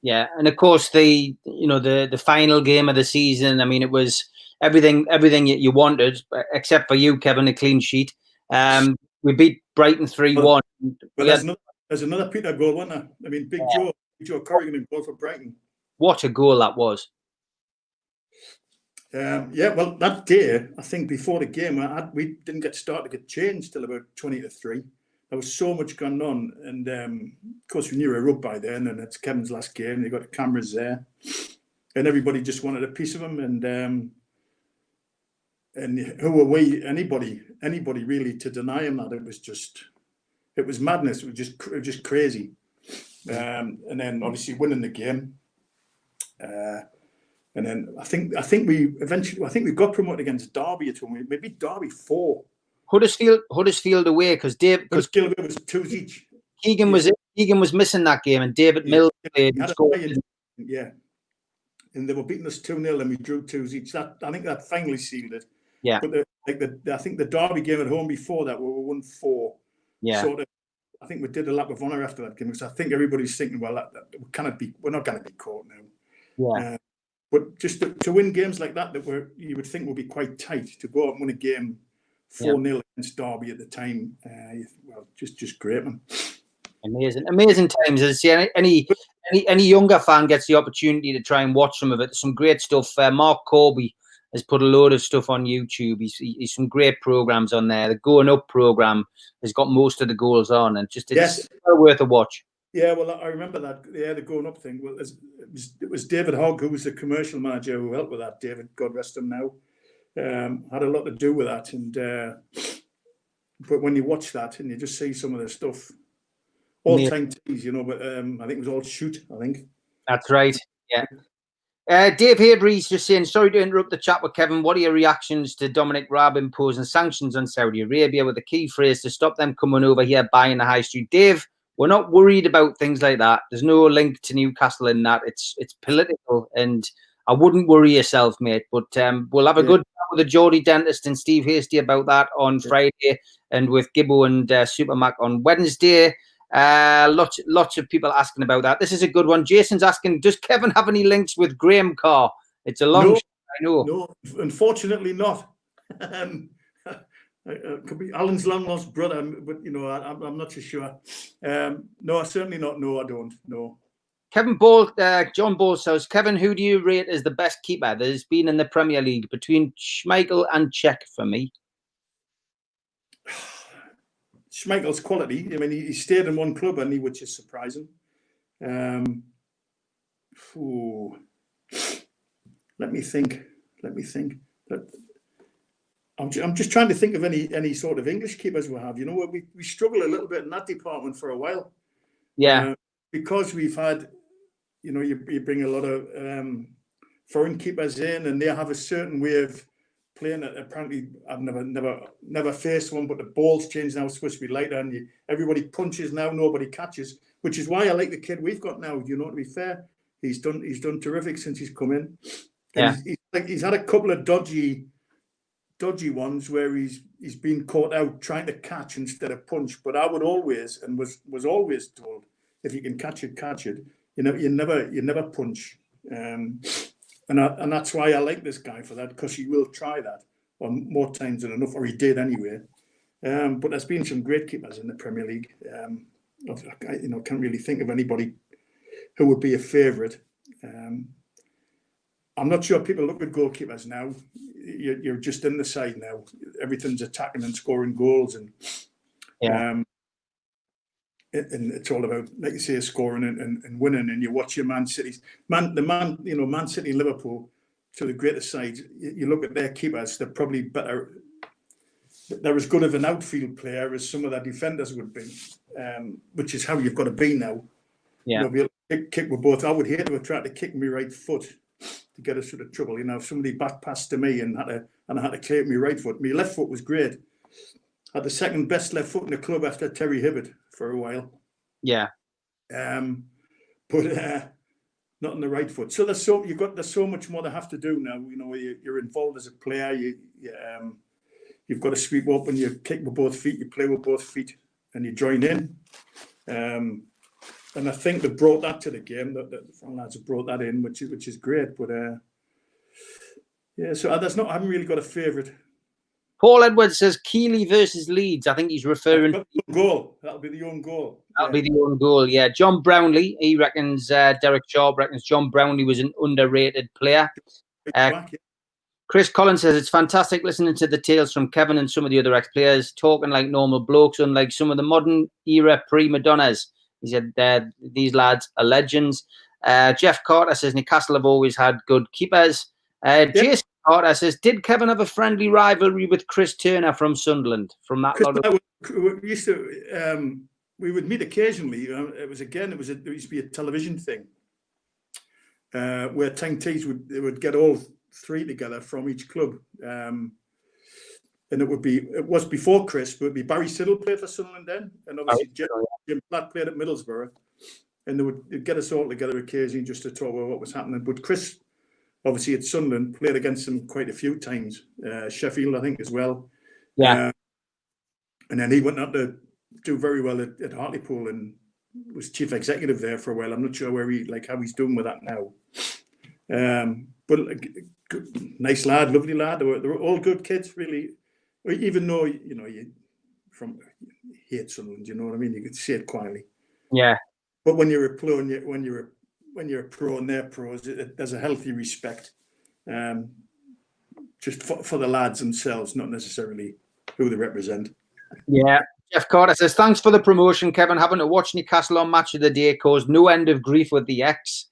Yeah, and of course the final game of the season. I mean, it was everything you wanted, except for you, Kevin, a clean sheet. We beat Brighton 3-1. But there's another Peter goal, wasn't there? I mean, Big Joe Corrigan goal for Brighton. What a goal that was! Well, that day, I think before the game, we didn't get started to get changed till about 20 to 3. There was so much going on, and of course we knew we were up by then, and it's Kevin's last game. They got the cameras there, and everybody just wanted a piece of him. And who were we? Anybody really to deny him that? It was madness. It was just crazy. And then obviously winning the game, and then I think we got promoted against Derby at one. We beat Derby 4. Huddersfield away because Huddersfield was 2 each. Keegan was missing that game, and David Mills played. Yeah, and they were beating us 2-0, and we drew 2 each. I think that finally sealed it. Yeah, but I think the Derby game at home before that, we were 1-4. Yeah, sort of. I think we did a lap of honour after that game because I think everybody's thinking, well, we're not going to be caught now. Yeah. But just to win games like that you would think would be quite tight, to go out and win a game 4-0 against Derby at the time. Well, just great, man. Amazing times. As any younger fan gets the opportunity to try and watch some of it. Some great stuff. Mark Corby has put a load of stuff on YouTube. He's some great programs on there. The Going Up program has got most of the goals on, and it's well worth a watch. Yeah, well, I remember that. Yeah, the Going Up thing. Well, it was David Hogg, who was the commercial manager, who helped with that. David, God rest him now, had a lot to do with that. And but when you watch that and you just see some of the stuff, all time teas, But I think it was all shoot. I think that's right. Yeah. Dave Haybree's just saying, sorry to interrupt the chat with Kevin. What are your reactions to Dominic Raab imposing sanctions on Saudi Arabia with the key phrase to stop them coming over here buying the high street? Dave, we're not worried about things like that. There's no link to Newcastle in that. It's political, and I wouldn't worry yourself, mate. But we'll have a good chat with the Geordie dentist and Steve Hasty about that on Friday, and with Gibbo and Supermac on Wednesday. Lots of people asking about that. This is a good one. Jason's asking, does Kevin have any links with Graham Carr? It's a long shot, I know. No, unfortunately not. Could be Alan's long lost brother, but I'm not so sure. No, certainly not. No, I don't. No. Kevin Ball, John Ball says, Kevin, who do you rate as the best keeper that has been in the Premier League between Schmeichel and Cech for me? Schmeichel's quality. I mean, he stayed in one club, which is surprising. Let me think. I'm just trying to think of any sort of English keepers we have. We struggle a little bit in that department for a while. Yeah. Because we've had, you bring a lot of foreign keepers in, and they have a certain way of playing. Apparently, I've never faced one, but the ball's changed now. It's supposed to be lighter, and everybody punches now, nobody catches, which is why I like the kid we've got now. To be fair, he's done terrific since he's come in. Yeah. He's had a couple of dodgy ones where he's been caught out trying to catch instead of punch. But I would always, and was always told, if you can catch it, catch it. You never punch. And that's why I like this guy for that, because he will try that on more times than enough, or he did anyway. But there's been some great keepers in the Premier League. I can't really think of anybody who would be a favourite. I'm not sure people look at goalkeepers now. You're just in the side now. Everything's attacking and scoring goals, and and it's all about, like you say, scoring and winning. And you watch your Man City and Liverpool, to the greatest sides. You look at their keepers; they're probably better. They're as good of an outfield player as some of their defenders would be. which is how you've got to be now. Yeah. Be able to kick with both. I would hate to have tried to kick my right foot to get us out of trouble. If somebody back passed to me and I had to clear my right foot. My left foot was great. I had the second best left foot in the club after Terry Hibbert for a while. Yeah. But not on the right foot. So there's so much more to have to do now. You're involved as a player. You've got to sweep up and you kick with both feet. You play with both feet and you join in. And I think they brought that to the game. The lads have brought that in, which is great. But so I haven't really got a favourite. Paul Edwards says Keeley versus Leeds. I think he's referring to the goal. That'll be the own goal. That'll be the own goal. Yeah, John Brownlee. He reckons Derek Sharp reckons John Brownlee was an underrated player. Chris Collins says it's fantastic listening to the tales from Kevin and some of the other ex-players talking like normal blokes, unlike some of the modern era prima donnas. He said these lads are legends. Jeff Carter says Newcastle have always had good keepers. Jason Carter says, did Kevin have a friendly rivalry with Chris Turner from Sunderland? From that lot of... we would meet occasionally. It used to be a television thing where Tank Tees would get all three together from each club. And it was before Chris, but it would be Barry Siddle played for Sunderland then, and obviously Jim Platt played at Middlesbrough, and they'd get us all together occasionally just to talk about what was happening. But Chris, obviously at Sunderland, played against them quite a few times. Sheffield, I think, as well. Yeah. And then he went on to do very well at Hartlepool and was chief executive there for a while. I'm not sure how he's doing with that now. But nice lad, lovely lad. They were all good kids, really. Even though you hate Sunderland, you know what I mean. You could say it quietly. Yeah. But when you're a pro and when you're a pro and they're pros, there's a healthy respect, just for the lads themselves, not necessarily who they represent. Yeah. Jeff Carter says, thanks for the promotion, Kevin. Having to watch Newcastle on Match of the Day caused no end of grief with the ex.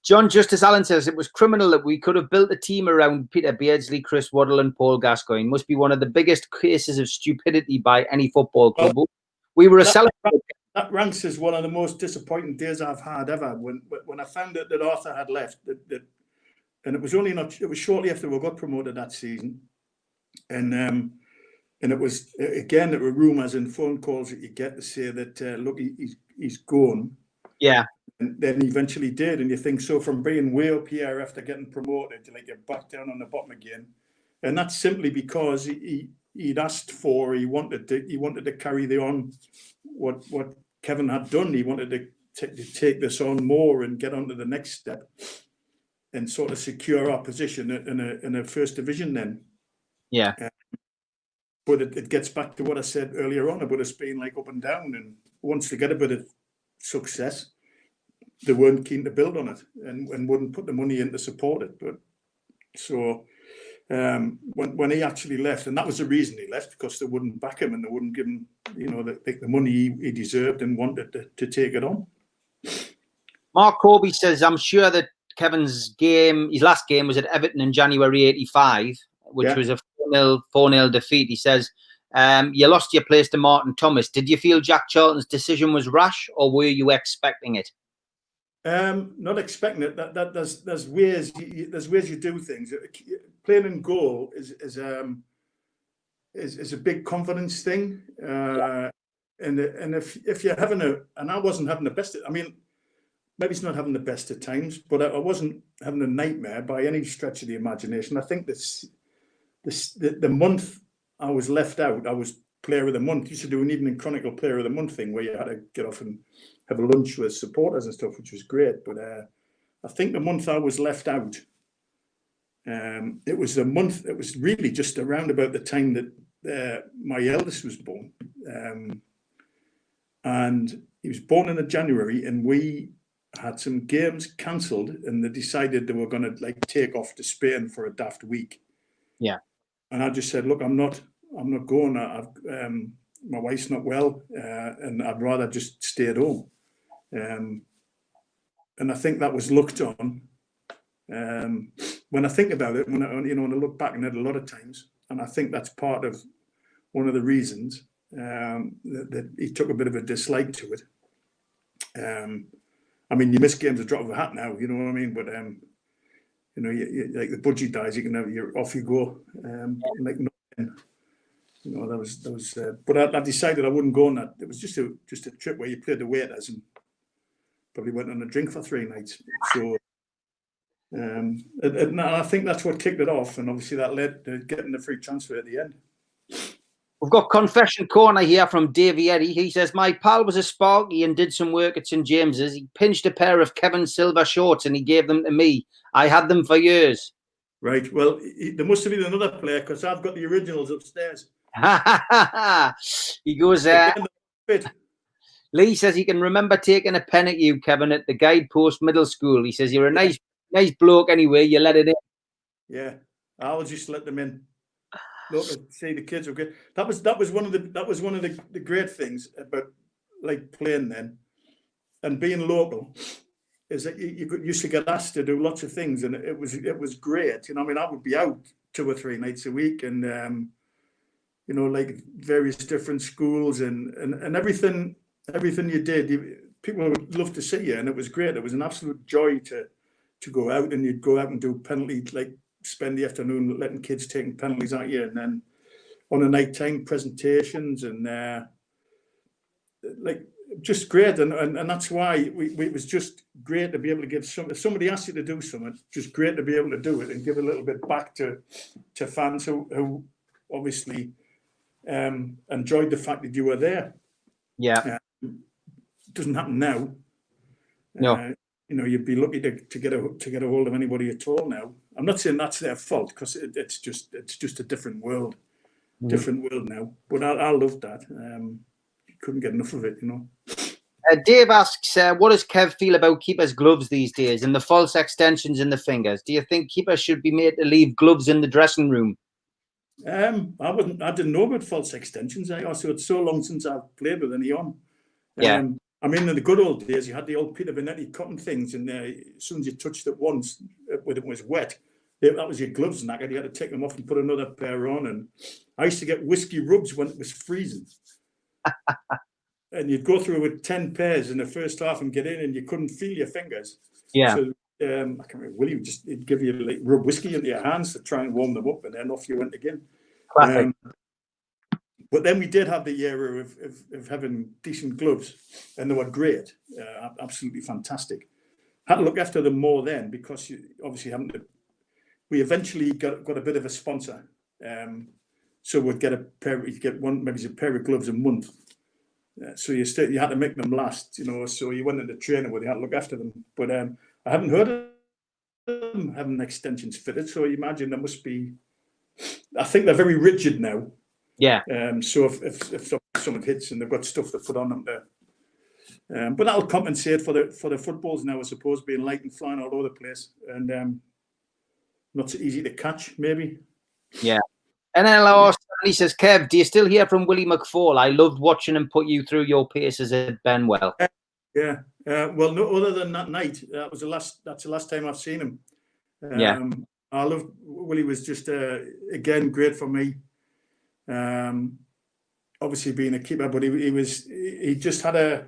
John Justice Allen says it was criminal that we could have built a team around Peter Beardsley, Chris Waddle and Paul Gascoigne. Must be one of the biggest cases of stupidity by any football club. We were that ranks as one of the most disappointing days I've had ever. When I found out that Arthur had left, and it was shortly after we got promoted that season, and it was again there were rumours and phone calls that you get to say that look, he's gone. Yeah. And then he eventually did, and you think so from being way up here after getting promoted, you're back down on the bottom again, and that's simply because he'd asked for, he wanted to carry on what Kevin had done. He wanted to take this on more and get on to the next step, and sort of secure our position in a first division then. Yeah. But it gets back to what I said earlier on about us being like up and down, and once they get a bit of success, they weren't keen to build on it and wouldn't put the money in to support it. But so when he actually left, and that was the reason he left, because they wouldn't back him and they wouldn't give him, the money he deserved and wanted to take it on. Mark Corby says, I'm sure that Kevin's his last game was at Everton in January '85, which was a 4-0 defeat. He says, you lost your place to Martin Thomas. Did you feel Jack Charlton's decision was rash, or were you expecting it? Not expecting it. There's ways you do things. Playing in goal is a big confidence thing. And if you're having and I wasn't having the best. I mean, maybe it's not having the best at times, but I wasn't having a nightmare by any stretch of the imagination. I think the month I was left out, I was player of the month. Used to do an Evening Chronicle player of the month thing where you had to get off and have a lunch with supporters and stuff, which was great. But I think the month I was left out, it was really just around about the time that my eldest was born. And he was born in January, and we had some games cancelled, and they decided they were going to take off to Spain for a daft week. Yeah. And I just said, look, I'm not going. My wife's not well, and I'd rather just stay at home. And I think that was looked on. When I think about it, when I look back on it a lot of times, and I think that's part of one of the reasons. that he took a bit of a dislike to it. I mean, you miss games a drop of a hat now, you know what I mean? But you know, like the budgie dies, you're off you go. Like nothing. You know, that was. But I decided I wouldn't go on that. It was just a trip where you played the waiters and probably went on a drink for 3 nights. So, and I think that's what kicked it off, and obviously that led to getting the free transfer at the end. We've got Confession Corner here from Davey Eddy. He says, my pal was a Sparky and did some work at St James's. He pinched a pair of Kevin Silver shorts and he gave them to me. I had them for years. Right. Well, there must have been another player because I've got the originals upstairs. He goes, Lee says he can remember taking a pen at you, Kevin, at the Guidepost Middle School. He says, you're a nice bloke anyway. You let it in. Yeah. I'll just let them in. Look, see the kids are good. That was one of the great things about like playing then and being local is that you used to get asked to do lots of things, and it was great. You know, I mean, I would be out 2 or 3 nights a week, and you know, like various different schools and everything you did, people would love to see you, and it was great. It was an absolute joy to go out, and you'd go out and do penalty, like spend the afternoon letting kids taking penalties at you, and then on a nighttime presentations, and like just great, and that's why it was just great to be able to give if somebody asked you to do something, just great to be able to do it and give a little bit back to fans who obviously enjoyed the fact that you were there. Yeah, it doesn't happen now. No. You know, you'd be lucky to get a hold of anybody at all now. I'm not saying that's their fault because it's just a different world, now. But I loved that. Couldn't get enough of it, you know. Dave asks, what does Kev feel about keepers' gloves these days and the false extensions in the fingers? Do you think keepers should be made to leave gloves in the dressing room? I didn't know about false extensions. It's so long since I've played with any on. Yeah. I mean, in the good old days, you had the old Peter Benetti cotton things, and as soon as you touched it once, when it was wet, that was your gloves and that. You had to take them off and put another pair on. And I used to get whiskey rubs when it was freezing. And you'd go through with 10 pairs in the first half and get in, and you couldn't feel your fingers. Yeah. So I can't remember, Willie would he'd give you like rub whiskey into your hands to try and warm them up, and then off you went again. But then we did have the era of having decent gloves, and they were great, absolutely fantastic. Had to look after them more then because you obviously haven't. We eventually got a bit of a sponsor, so we'd get maybe a pair of gloves a month. So you had to make them last, you know. So you went into training where you had to look after them. But I haven't heard of them having extensions fitted. So you imagine there must be. I think they're very rigid now. Yeah. So if someone hits and they've got stuff to put on them there, but that'll compensate for the footballs now, I suppose, being light and flying all over the place, and not so easy to catch, maybe. Yeah. And then he says, Kev, do you still hear from Willie McFall? I loved watching him put you through your paces at Benwell. Yeah. Well, no, other than that night, that's the last time I've seen him. Yeah. I loved Willie. Was just again great for me. Obviously being a keeper, but he just had a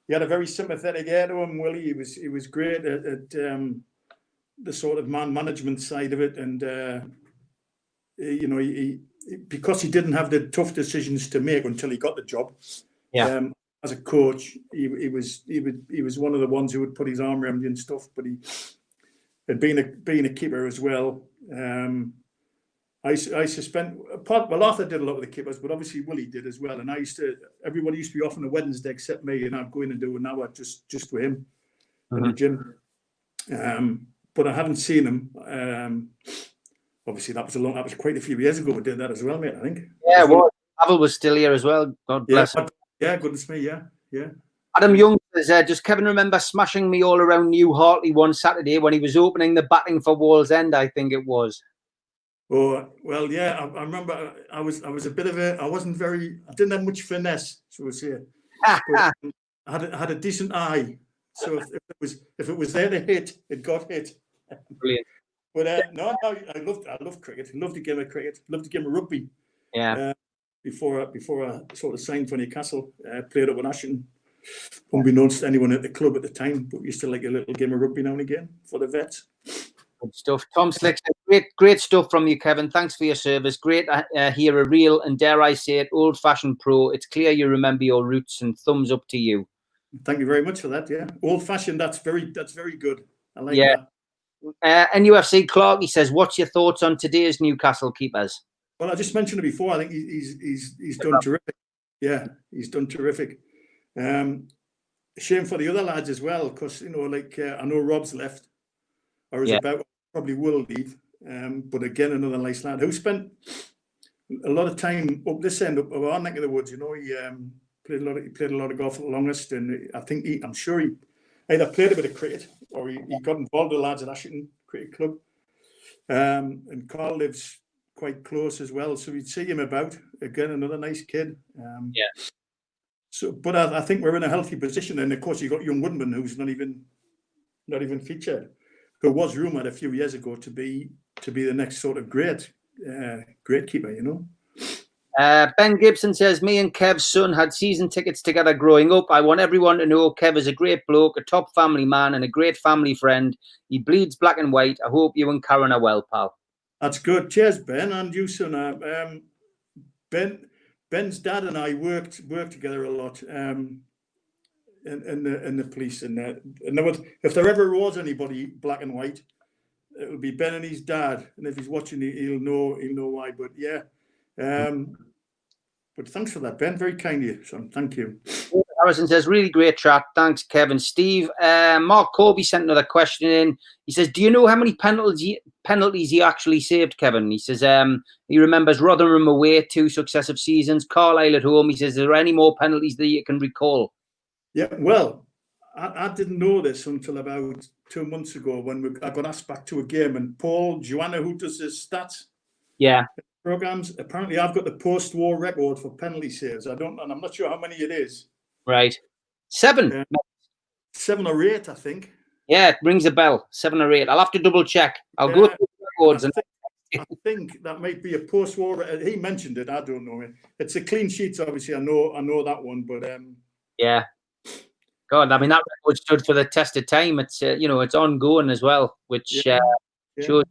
very sympathetic air to him. Willie, he was great at the sort of man management side of it, and you know, he because he didn't have the tough decisions to make until he got the job. Yeah. As a coach, he was one of the ones who would put his arm around you and stuff. But he had being a keeper as well. I spent Arthur did a lot with the keepers, but obviously Willie did as well. And everybody used to be off on a Wednesday except me, and I'd go in and do an hour just with him in the gym. But I haven't seen him. Obviously that was quite a few years ago we did that as well, mate, I think. Yeah, well, Pavel was still here as well. God bless him. Yeah, goodness me, yeah. Adam Young says, does Kevin remember smashing me all around New Hartley one Saturday when he was opening the batting for Wallsend, I think it was. Oh, well, yeah, I remember I was a bit of I didn't have much finesse, shall we say. But I had a decent eye. So if it was there to hit, it got hit. Brilliant. But no, I loved cricket. Loved the game of cricket. Loved the game of rugby. Yeah. before I sort of signed for Newcastle. Played up in Ashton, unbeknownst to anyone at the club at the time, but we used to like a little game of rugby now and again for the vets. Good stuff. Tom Slick said, great stuff from you, Kevin. Thanks for your service. Great to hear a real, and dare I say it, old-fashioned pro. It's clear you remember your roots, and thumbs up to you. Thank you very much for that. Yeah, old-fashioned. That's very good. I like that. NUFC Clark, he says, what's your thoughts on today's Newcastle keepers? Well, I just mentioned it before. I think he's done terrific. Yeah, he's done terrific. Shame for the other lads as well, because I know Rob's left, or is about probably will leave. But again, another nice lad who spent a lot of time up this end of our neck of the woods. He played a lot of golf at the longest, and I think I'm sure he either played a bit of cricket or he got involved with the lads at Ashton Cricket Club. And Carl lives quite close as well, so we'd see him about. Again, another nice kid. So, but I think we're in a healthy position, and of course you've got young Woodman, who's not even featured, who was rumoured a few years ago to be the next sort of great keeper. Ben Gibson says, me and Kev's son had season tickets together growing up. I want everyone to know Kev is a great bloke, a top family man, and a great family friend. He bleeds black and white. I hope you and Karen are well, pal. That's good. Cheers, Ben, and you, son. Ben's dad and I worked together a lot in the police, and if there ever was anybody black and white, it would be Ben and his dad. And if he's watching, he'll know why. But yeah, but thanks for that, Ben. Very kind of you, son. Thank you. Harrison says, really great chat. Thanks, Kevin. Steve, Mark Corby sent another question in. He says, do you know how many penalties he actually saved, Kevin? He says he remembers Rotherham away 2 successive seasons, Carlisle at home. He says, are there any more penalties that you can recall? Yeah, well, I didn't know this until about 2 months ago when I got asked back to a game, and Paul Joanna, who does his stats programs, apparently I've got the post-war record for penalty saves. And I'm not sure how many it is. Right. 7. 7 or 8, I think. Yeah, it rings a bell. 7 or 8. I'll have to double check. I'll go through the records. I think that might be a post-war. He mentioned it. I don't know. It's a clean sheets, obviously. I know that one, but yeah. God, I mean, that record stood for the test of time. It's it's ongoing as well, which shows you.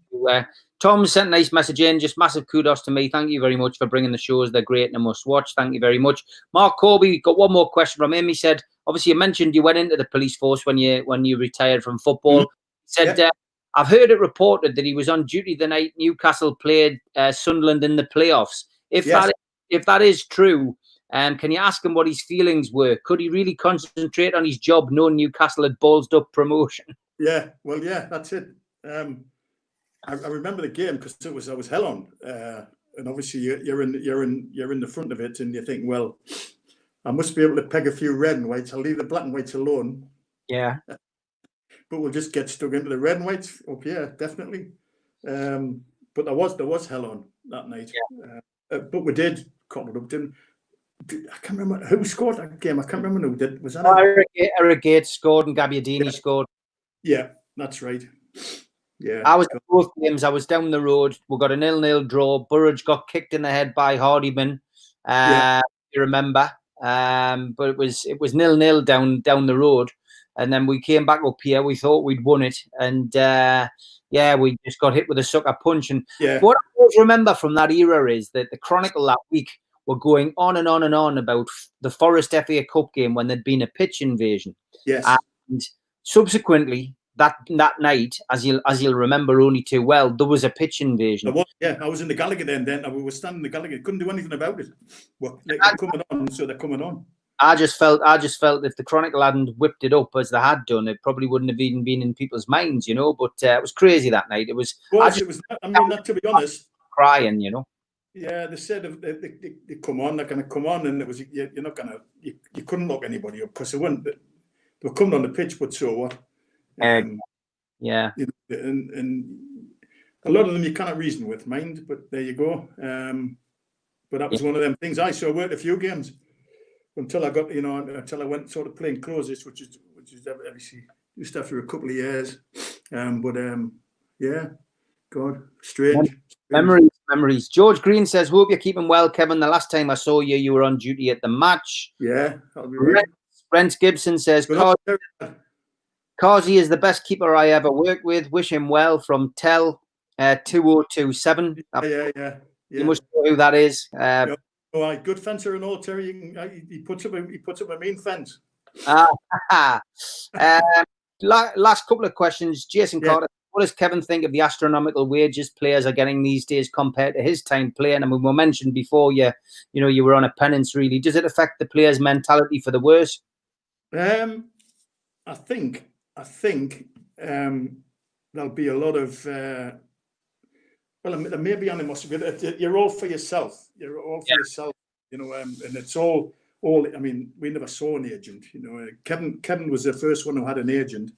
Tom sent a nice message in. Just massive kudos to me. Thank you very much for bringing the shows. They're great and a must watch. Thank you very much. Mark Corby got one more question from him. He said, obviously, you mentioned you went into the police force when you retired from football. He said, I've heard it reported that he was on duty the night Newcastle played Sunderland in the playoffs. If that is true, can you ask him what his feelings were? Could he really concentrate on his job knowing Newcastle had ballsed up promotion? Yeah, well, yeah, that's it. I remember the game because I was hell on, and obviously you're in the front of it, and you think, well, I must be able to peg a few red and whites. I'll leave the black and whites alone. Yeah, but we'll just get stuck into the red and whites. Oh yeah, definitely. But there was hell on that night. Yeah. But we did cobble up. I can't remember who scored that game. I can't remember who did. Was that Eric Gates scored and Gabbiadini scored. Yeah, that's right. Yeah, I was at both games. I was down the road. We got a 0-0 draw. Burridge got kicked in the head by Hardyman. You remember? But it was 0-0 down the road, and then we came back up here. We thought we'd won it, and we just got hit with a sucker punch. And what I always remember from that era is that the Chronicle that week were going on and on and on about the Forest FA Cup game when there'd been a pitch invasion. Yes, and subsequently. That night, as you'll remember only too well, there was a pitch invasion. I was in the Gallagher then. We were standing in the Gallagher. Couldn't do anything about it. Well, they're coming on, so they're coming on. I just felt if the Chronicle hadn't whipped it up as they had done, it probably wouldn't have even been in people's minds, But it was crazy that night. It was. Not to be honest. Crying, Yeah, they said they come on, they're going to come on, and it was you're not going to. You couldn't lock anybody up because they weren't. They were coming on the pitch, but so what? And a lot of them you cannot reason with, mind, but there you go. But that was one of them things. I worked a few games until I got, until I went sort of playing closest, which is obviously just after a couple of years. God, strange. Memories. memories. George Green says, hope you're keeping well, Kevin. The last time I saw you, you were on duty at the match. Yeah, that'll be right. Brent Gibson says, Carsey is the best keeper I ever worked with. Wish him well from Tell 2027. Yeah. You must know who that is. Good fencer and all, Terry. He puts up a mean fence. Last couple of questions. Jason Carter, what does Kevin think of the astronomical wages players are getting these days compared to his time playing? I mean, we mentioned before you were on a penance, really. Does it affect the players' mentality for the worse? I think there'll be a lot of maybe animosity. You're all for yourself. You're all for yourself, and it's all. I mean, we never saw an agent. Kevin was the first one who had an agent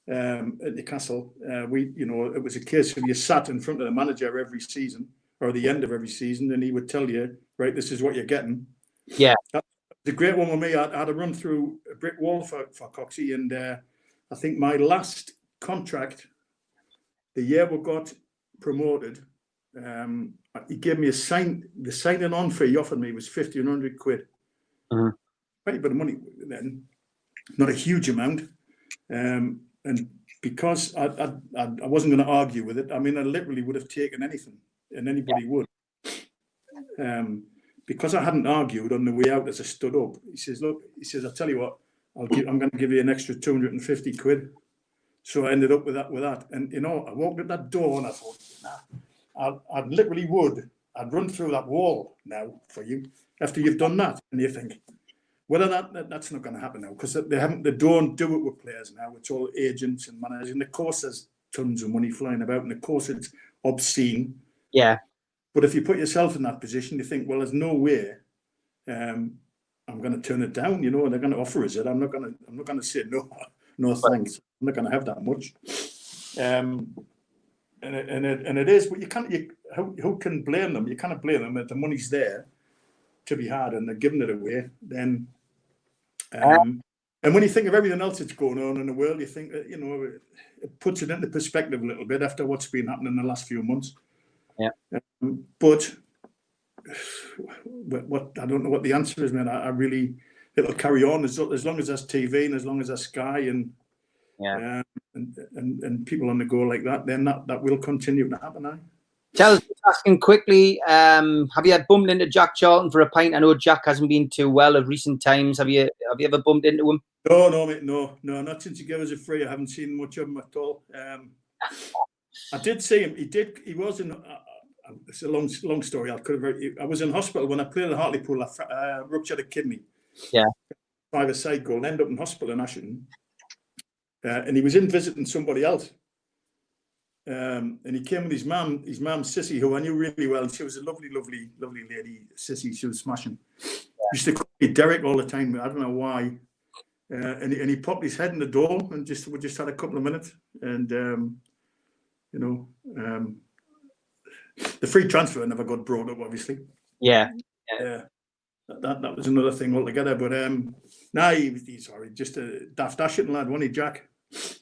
at Newcastle. It was a case of you sat in front of the manager every season or the end of every season, and he would tell you, right, this is what you're getting. Yeah. The great one with me, I had to run through a brick wall for Coxey, and I think my last contract, the year we got promoted, he gave me the signing on fee he offered me was 1,500 quid. Quite a bit of money then, not a huge amount, and because I wasn't going to argue with it. I mean, I literally would have taken anything, and anybody would. Because I hadn't argued on the way out as I stood up, he says, I'll tell you what, I'm going to give you an extra 250 quid. So I ended up with that. And, I walked at that door and I thought, I literally would. I'd run through that wall now for you after you've done that. And you think, whether that's not going to happen now, because they don't do it with players now. It's all agents and managers. And of course, there's tons of money flying about. And of course, it's obscene. Yeah. But if you put yourself in that position, you think, well, there's no way I'm going to turn it down. They're going to offer us it. I'm not going to say no thanks. I'm not going to have that much. And it is, but you can't. Who can blame them? You can't blame them if the money's there to be had and they're giving it away. Then, and when you think of everything else that's going on in the world, you think that it puts it into perspective a little bit after what's been happening in the last few months. Yeah. But what I don't know what the answer is, man. I really, it'll carry on as long as there's TV and as long as there's Sky and people on the go like that. Then that will continue to happen. Charles, asking quickly, have you bumped into Jack Charlton for a pint? I know Jack hasn't been too well of recent times. Have you ever bumped into him? No, mate, no. Not since he gave us a free. I haven't seen much of him at all. I did see him. He was in. It's a long story. I was in hospital when I played at Hartlepool. I ruptured a kidney. Yeah. 5-a-side goal. Ended up in hospital in Ashton. And he was in visiting somebody else. And he came with his mum, Sissy, who I knew really well. She was a lovely, lovely, lovely lady. Sissy, she was smashing. Used to call me Derek all the time. I don't know why. And he popped his head in the door and we just had a couple of minutes. And the free transfer never got brought up, obviously. Yeah. That was another thing altogether. But he's sorry, just a daft dashing lad, wasn't he, Jack?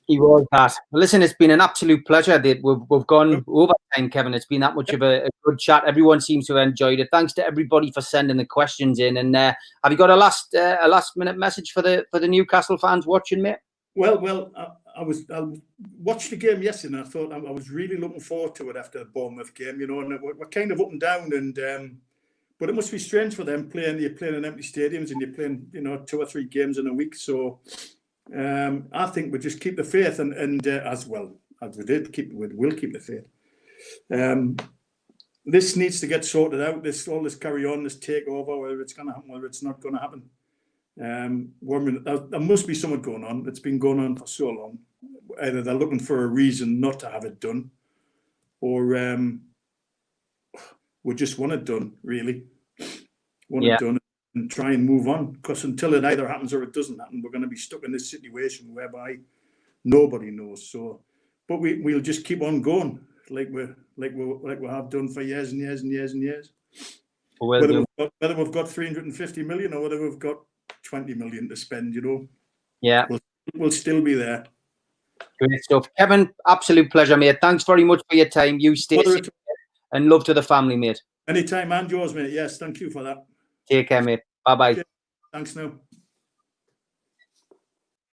He was that. Well, listen, it's been an absolute pleasure. We've gone over time, Kevin. It's been that much of a good chat. Everyone seems to have enjoyed it. Thanks to everybody for sending the questions in. And have you got a last minute message for the Newcastle fans watching, mate? Well, I watched the game yesterday, and I thought I was really looking forward to it after the Bournemouth game. And we're kind of up and down, and but it must be strange for them you're playing in empty stadiums and you're playing 2 or 3 games in a week. So. I think we just keep the faith, and as well as we did, we'll keep the faith. This needs to get sorted out. All this carry on, this takeover, whether it's going to happen, whether it's not going to happen. There must be something going on. It's been going on for so long. Either they're looking for a reason not to have it done, or we just want it done. Really, it done. And try and move on, because until it either happens or it doesn't happen, we're going to be stuck in this situation whereby nobody knows. So, but we'll just keep on going like we have done for years and years and years and years. Whether we've got 350 million or whether we've got 20 million to spend, yeah, we'll still be there. Great stuff, Kevin. Absolute pleasure, mate. Thanks very much for your time. You stay safe. and love to the family, mate. Anytime, and yours, mate. Yes, thank you for that. Take care, mate. Bye-bye. Thanks, now.